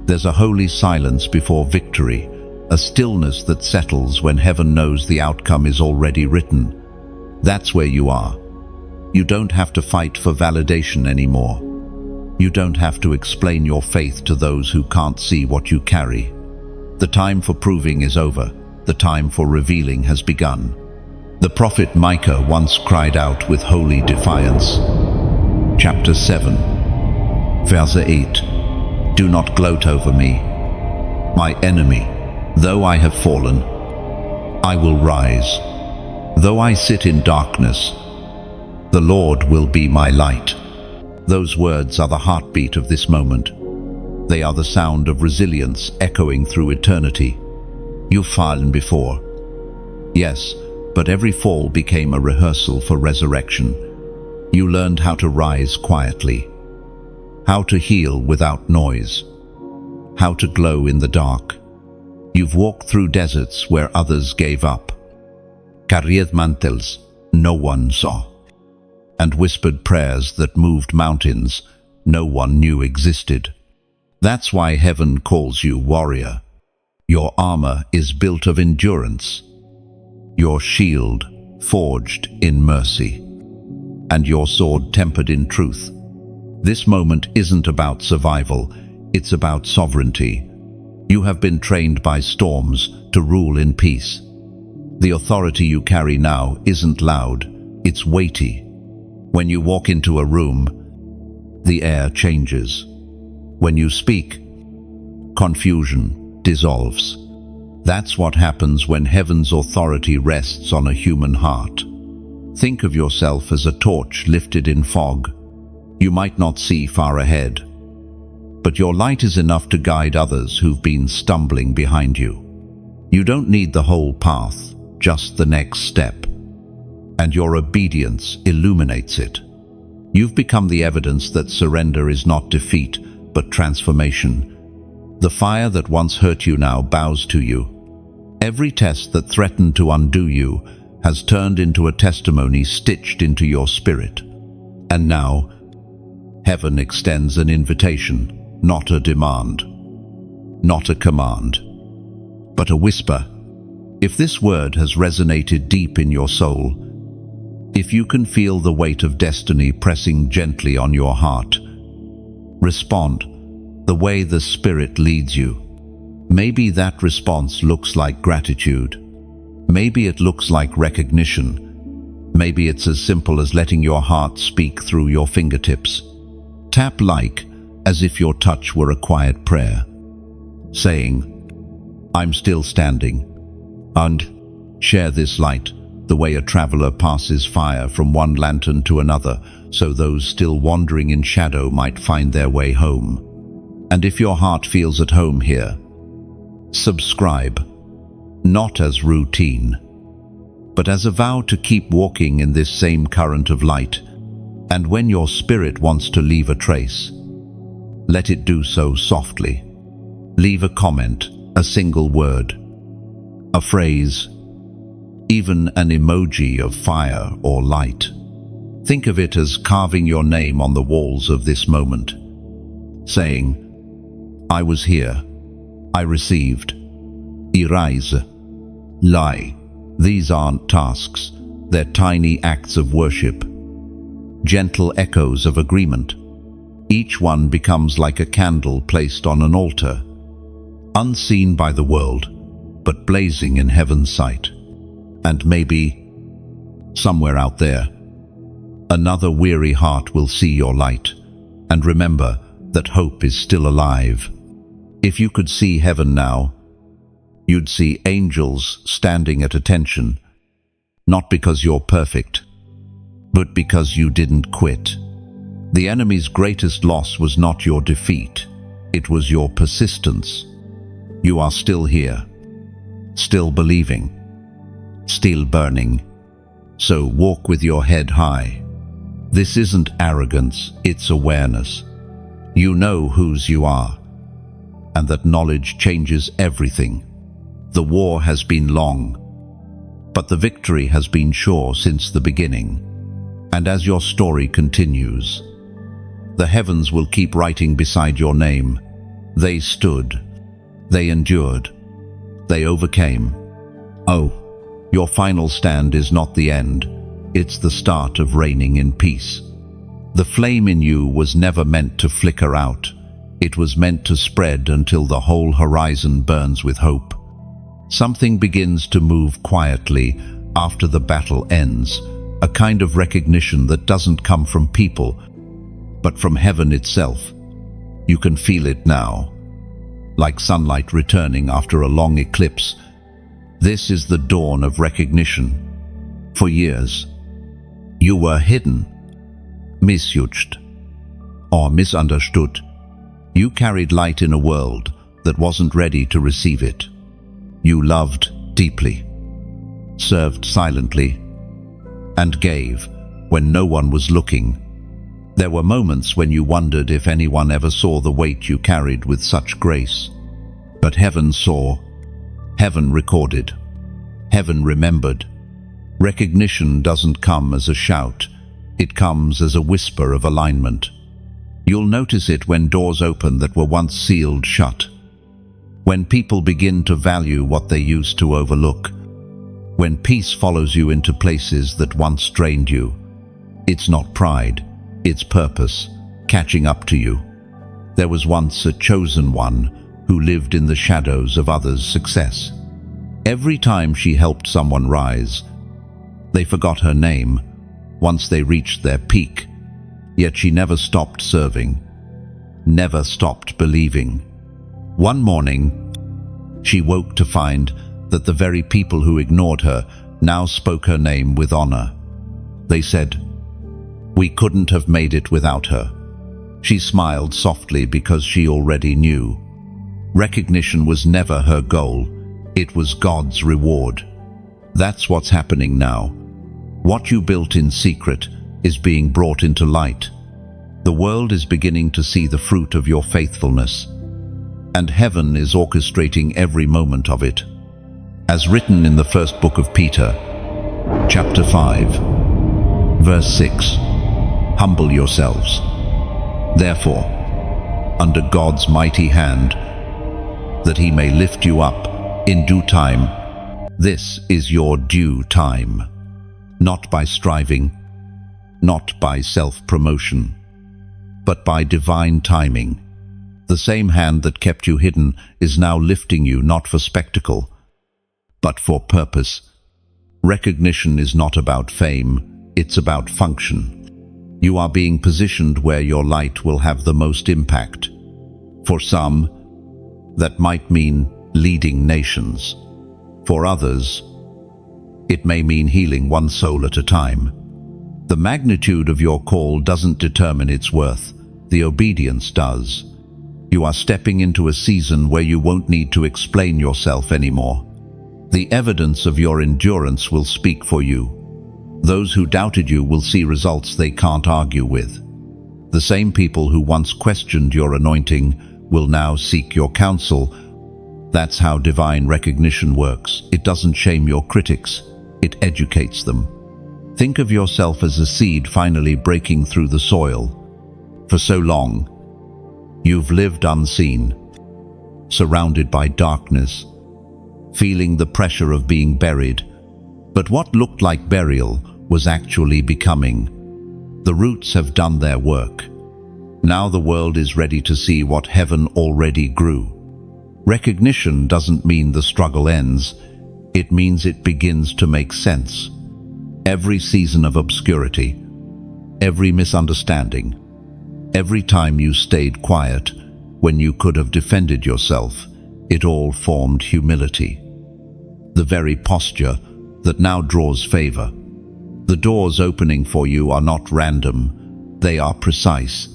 There's a holy silence before victory, a stillness that settles when heaven knows the outcome is already written. That's where you are. You don't have to fight for validation anymore. You don't have to explain your faith to those who can't see what you carry. The time for proving is over. The time for revealing has begun. The prophet Micah once cried out with holy defiance. Chapter 7, verse 8. Do not gloat over me, my enemy. Though I have fallen, I will rise. Though I sit in darkness, the Lord will be my light. Those words are the heartbeat of this moment. They are the sound of resilience echoing through eternity. You've fallen before. Yes, but every fall became a rehearsal for resurrection. You learned how to rise quietly, how to heal without noise, how to glow in the dark. You've walked through deserts where others gave up, carried mantles no one saw, and whispered prayers that moved mountains no one knew existed. That's why heaven calls you warrior. Your armor is built of endurance, your shield forged in mercy, and your sword tempered in truth. This moment isn't about survival, it's about sovereignty. You have been trained by storms to rule in peace. The authority you carry now isn't loud, it's weighty. When you walk into a room, the air changes. When you speak, confusion dissolves. That's what happens when heaven's authority rests on a human heart. Think of yourself as a torch lifted in fog. You might not see far ahead, but your light is enough to guide others who've been stumbling behind you. You don't need the whole path, just the next step, and your obedience illuminates it. You've become the evidence that surrender is not defeat, but transformation. The fire that once hurt you now bows to you. Every test that threatened to undo you has turned into a testimony stitched into your spirit. And now, heaven extends an invitation, not a demand, not a command, but a whisper. If this word has resonated deep in your soul, if you can feel the weight of destiny pressing gently on your heart, respond the way the Spirit leads you. Maybe that response looks like gratitude. Maybe it looks like recognition. Maybe it's as simple as letting your heart speak through your fingertips. Tap like as if your touch were a quiet prayer, saying, "I'm still standing," and share this light the way a traveler passes fire from one lantern to another, so those still wandering in shadow might find their way home. And if your heart feels at home here, subscribe, not as routine, but as a vow to keep walking in this same current of light. And when your spirit wants to leave a trace, let it do so softly. Leave a comment, a single word, a phrase, even an emoji of fire or light. Think of it as carving your name on the walls of this moment, saying, "I was here, I received, Irise, lie." These aren't tasks, they're tiny acts of worship, gentle echoes of agreement. Each one becomes like a candle placed on an altar, unseen by the world, but blazing in heaven's sight. And maybe, somewhere out there, another weary heart will see your light, and remember that hope is still alive. If you could see heaven now, you'd see angels standing at attention, not because you're perfect, but because you didn't quit. The enemy's greatest loss was not your defeat, it was your persistence. You are still here, still believing, still burning. So walk with your head high. This isn't arrogance, it's awareness. You know whose you are, and that knowledge changes everything. The war has been long, but the victory has been sure since the beginning. And as your story continues, the heavens will keep writing beside your name. They stood, they endured, they overcame. Oh, your final stand is not the end, it's the start of reigning in peace. The flame in you was never meant to flicker out. It was meant to spread until the whole horizon burns with hope. Something begins to move quietly after the battle ends, a kind of recognition that doesn't come from people, but from heaven itself. You can feel it now, like sunlight returning after a long eclipse. This is the dawn of recognition. For years, you were hidden, misused, or misunderstood. You carried light in a world that wasn't ready to receive it. You loved deeply, served silently, and gave when no one was looking. There were moments when you wondered if anyone ever saw the weight you carried with such grace. But heaven saw, heaven recorded, heaven remembered. Recognition doesn't come as a shout, it comes as a whisper of alignment. You'll notice it when doors open that were once sealed shut, when people begin to value what they used to overlook, when peace follows you into places that once drained you. It's not pride, it's purpose, catching up to you. There was once a chosen one who lived in the shadows of others' success. Every time she helped someone rise, they forgot her name once they reached their peak. Yet she never stopped serving, never stopped believing. One morning, she woke to find that the very people who ignored her now spoke her name with honor. They said, "We couldn't have made it without her." She smiled softly because she already knew. Recognition was never her goal, it was God's reward. That's what's happening now. What you built in secret is being brought into light. The world is beginning to see the fruit of your faithfulness, and heaven is orchestrating every moment of it. As written in the first book of Peter, chapter 5, verse 6, "Humble yourselves, therefore, under God's mighty hand, that he may lift you up in due time." This is your due time, not by striving, not by self-promotion, but by divine timing. The same hand that kept you hidden is now lifting you not for spectacle, but for purpose. Recognition is not about fame, it's about function. You are being positioned where your light will have the most impact. For some, that might mean leading nations. For others, it may mean healing one soul at a time. The magnitude of your call doesn't determine its worth, the obedience does. You are stepping into a season where you won't need to explain yourself anymore. The evidence of your endurance will speak for you. Those who doubted you will see results they can't argue with. The same people who once questioned your anointing will now seek your counsel. That's how divine recognition works. It doesn't shame your critics, it educates them. Think of yourself as a seed finally breaking through the soil. For so long, you've lived unseen, surrounded by darkness, feeling the pressure of being buried. But what looked like burial was actually becoming. The roots have done their work. Now the world is ready to see what heaven already grew. Recognition doesn't mean the struggle ends, it means it begins to make sense. Every season of obscurity, every misunderstanding, every time you stayed quiet when you could have defended yourself, it all formed humility. The very posture that now draws favor. The doors opening for you are not random, they are precise.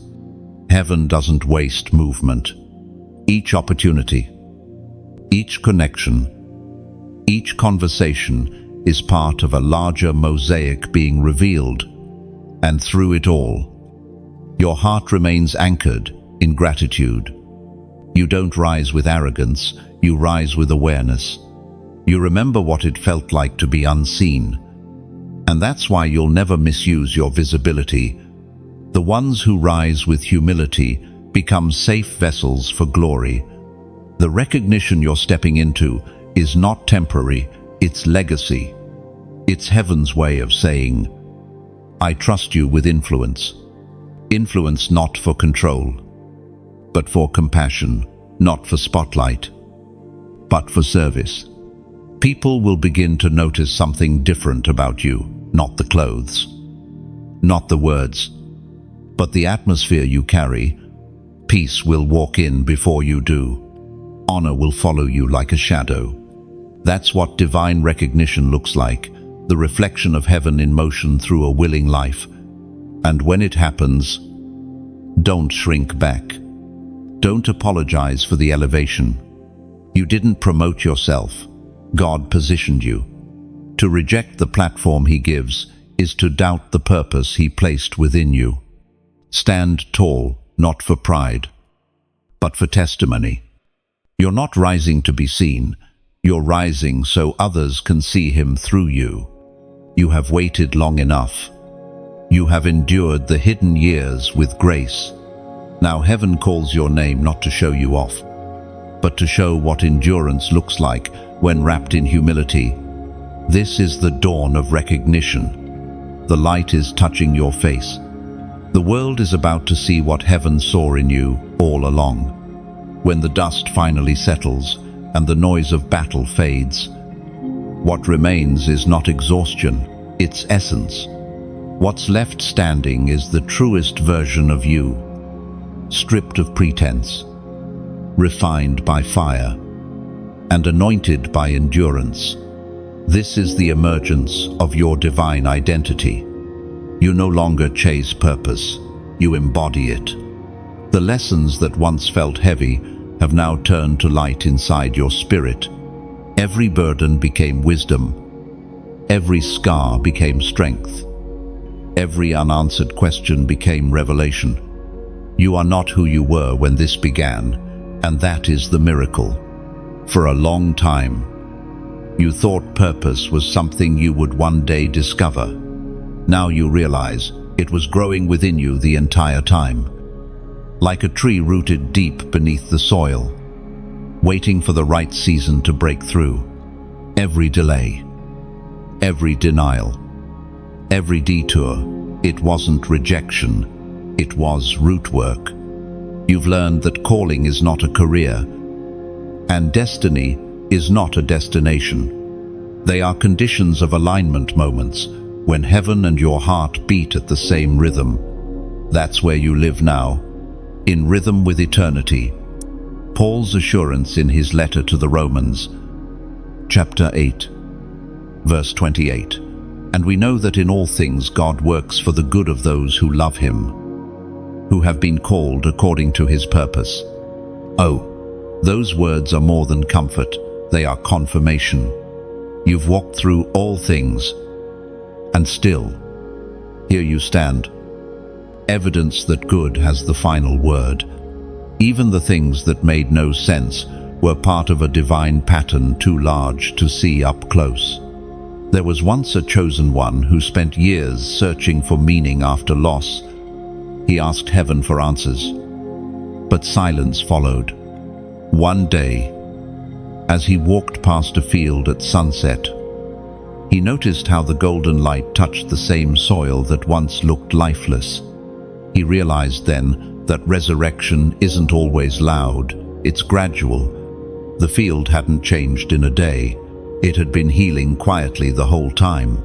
Heaven doesn't waste movement. Each opportunity, each connection, each conversation is part of a larger mosaic being revealed, and through it all, your heart remains anchored in gratitude. You don't rise with arrogance, you rise with awareness. You remember what it felt like to be unseen, and that's why you'll never misuse your visibility. The ones who rise with humility become safe vessels for glory. The recognition you're stepping into is not temporary, it's legacy. It's heaven's way of saying, "I trust you with influence." Influence not for control, but for compassion, not for spotlight, but for service. People will begin to notice something different about you, not the clothes, not the words, but the atmosphere you carry. Peace will walk in before you do. Honor will follow you like a shadow. That's what divine recognition looks like, the reflection of heaven in motion through a willing life. And when it happens, Don't shrink back. Don't apologize for the elevation. You didn't promote yourself. God positioned you. To reject the platform He gives is to doubt the purpose He placed within you. Stand tall, not for pride, but for testimony. You're not rising to be seen. You're rising so others can see Him through you. You have waited long enough. You have endured the hidden years with grace. Now heaven calls your name not to show you off, but to show what endurance looks like when wrapped in humility. This is the dawn of recognition. The light is touching your face. The world is about to see what heaven saw in you all along. When the dust finally settles and the noise of battle fades, what remains is not exhaustion, it's essence. What's left standing is the truest version of you, stripped of pretense, refined by fire, and anointed by endurance. This is the emergence of your divine identity. You no longer chase purpose, you embody it. The lessons that once felt heavy have now turned to light inside your spirit. Every burden became wisdom. Every scar became strength. Every unanswered question became revelation. You are not who you were when this began, and that is the miracle. For a long time, you thought purpose was something you would one day discover. Now you realize it was growing within you the entire time, like a tree rooted deep beneath the soil, waiting for the right season to break through. Every delay, every denial, every detour, it wasn't rejection, it was root work. You've learned that calling is not a career, and destiny is not a destination. They are conditions of alignment moments, when heaven and your heart beat at the same rhythm. That's where you live now, in rhythm with eternity. Paul's assurance in his letter to the Romans, chapter 8, verse 28. And we know that in all things God works for the good of those who love Him, who have been called according to His purpose. Oh, those words are more than comfort, they are confirmation. You've walked through all things, and still, here you stand. Evidence that good has the final word. Even the things that made no sense were part of a divine pattern too large to see up close. There was once a chosen one who spent years searching for meaning after loss. He asked heaven for answers, but silence followed. One day, as he walked past a field at sunset, he noticed how the golden light touched the same soil that once looked lifeless. He realized then that resurrection isn't always loud, it's gradual. The field hadn't changed in a day. It had been healing quietly the whole time.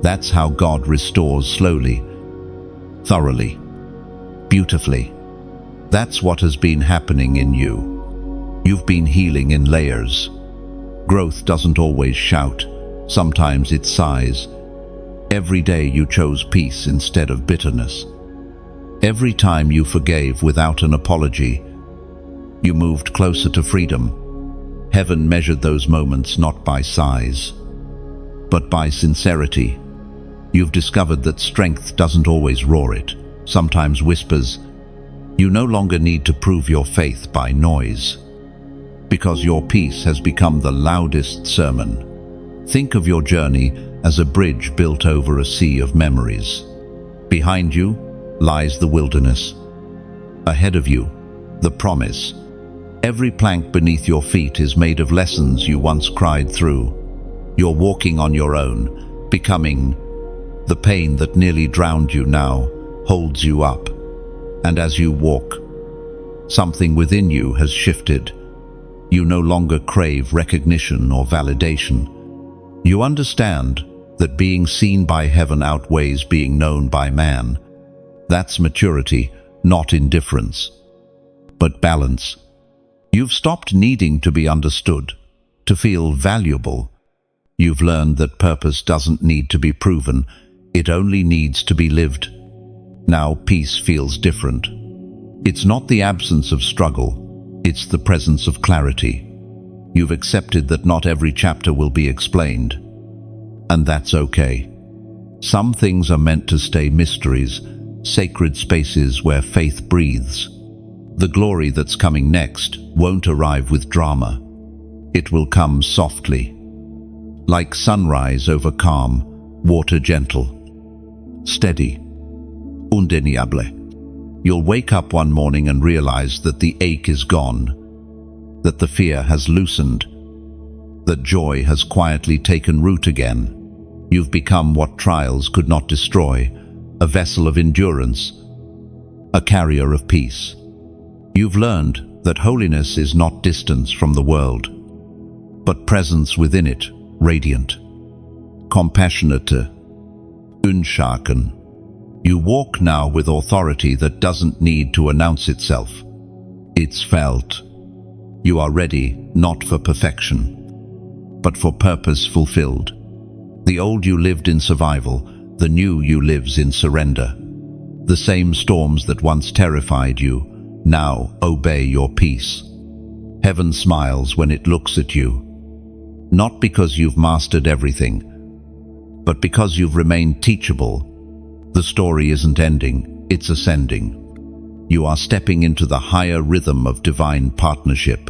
That's how God restores slowly, thoroughly, beautifully. That's what has been happening in you. You've been healing in layers. Growth doesn't always shout. Sometimes it sighs. Every day you chose peace instead of bitterness. Every time you forgave without an apology, you moved closer to freedom. Heaven measured those moments not by size, but by sincerity. You've discovered that strength doesn't always roar, it sometimes whispers. You no longer need to prove your faith by noise, because your peace has become the loudest sermon. Think of your journey as a bridge built over a sea of memories. Behind you lies the wilderness. Ahead of you, the promise. Every plank beneath your feet is made of lessons you once cried through. You're walking on your own, becoming. The pain that nearly drowned you now holds you up. And as you walk, something within you has shifted. You no longer crave recognition or validation. You understand that being seen by heaven outweighs being known by man. That's maturity, not indifference, but balance. You've stopped needing to be understood, to feel valuable. You've learned that purpose doesn't need to be proven, it only needs to be lived. Now peace feels different. It's not the absence of struggle, it's the presence of clarity. You've accepted that not every chapter will be explained, and that's okay. Some things are meant to stay mysteries, sacred spaces where faith breathes. The glory that's coming next won't arrive with drama. It will come softly, like sunrise over calm, water gentle, steady, undeniable. You'll wake up one morning and realize that the ache is gone, that the fear has loosened, that joy has quietly taken root again. You've become what trials could not destroy, a vessel of endurance, a carrier of peace. You've learned that holiness is not distance from the world, but presence within it, radiant, compassionate, unshaken. You walk now with authority that doesn't need to announce itself. It's felt. You are ready not for perfection, but for purpose fulfilled. The old you lived in survival, the new you lives in surrender. The same storms that once terrified you now obey your peace. Heaven smiles when it looks at you, not because you've mastered everything, but because you've remained teachable. The story isn't ending, it's ascending. You are stepping into the higher rhythm of divine partnership,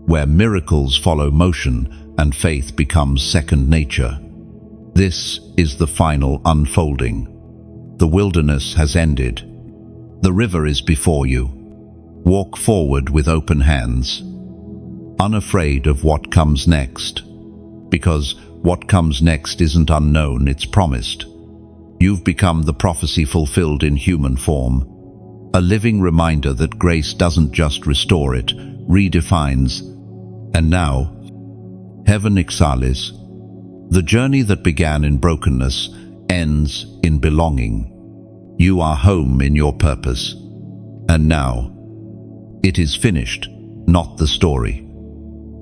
where miracles follow motion and faith becomes second nature. This is the final unfolding. The wilderness has ended. The river is before you. Walk forward with open hands, unafraid of what comes next, because what comes next isn't unknown, it's promised. You've become the prophecy fulfilled in human form, a living reminder that grace doesn't just restore, it redefines. And now, heaven exhales. The journey that began in brokenness ends in belonging. You are home in your purpose. And now, it is finished, not the story,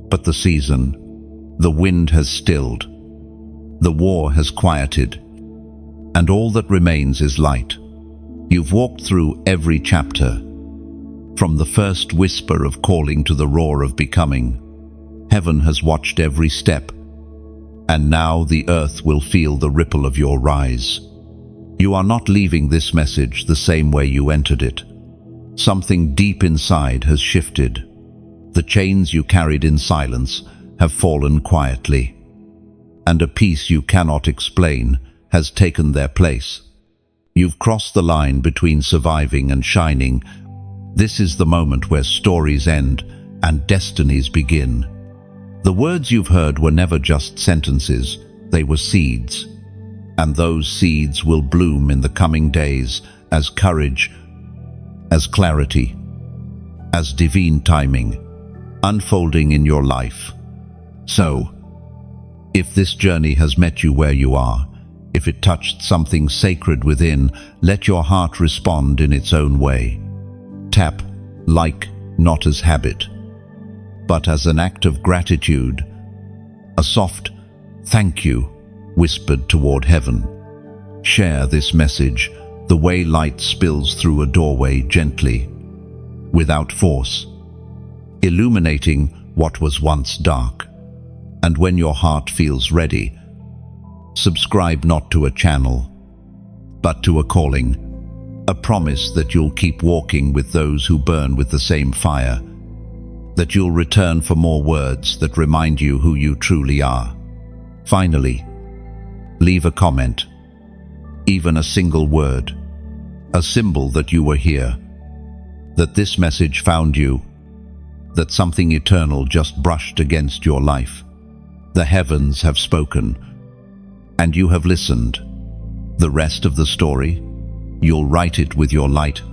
but the season. The wind has stilled. The war has quieted. And all that remains is light. You've walked through every chapter, from the first whisper of calling to the roar of becoming. Heaven has watched every step, and now the earth will feel the ripple of your rise. You are not leaving this message the same way you entered it. Something deep inside has shifted. The chains you carried in silence have fallen quietly, and a peace you cannot explain has taken their place. You've crossed the line between surviving and shining. This is the moment where stories end and destinies begin. The words you've heard were never just sentences, they were seeds. And those seeds will bloom in the coming days as courage, as clarity, as divine timing, unfolding in your life. So, if this journey has met you where you are, if it touched something sacred within, let your heart respond in its own way. Tap like, not as habit, but as an act of gratitude, a soft thank you whispered toward heaven. Share this message the way light spills through a doorway gently, without force, illuminating what was once dark. And when your heart feels ready, subscribe not to a channel, but to a calling, a promise that you'll keep walking with those who burn with the same fire, that you'll return for more words that remind you who you truly are. Finally, leave a comment, even a single word, a symbol that you were here, that this message found you, that something eternal just brushed against your life. The heavens have spoken, and you have listened. The rest of the story, you'll write it with your light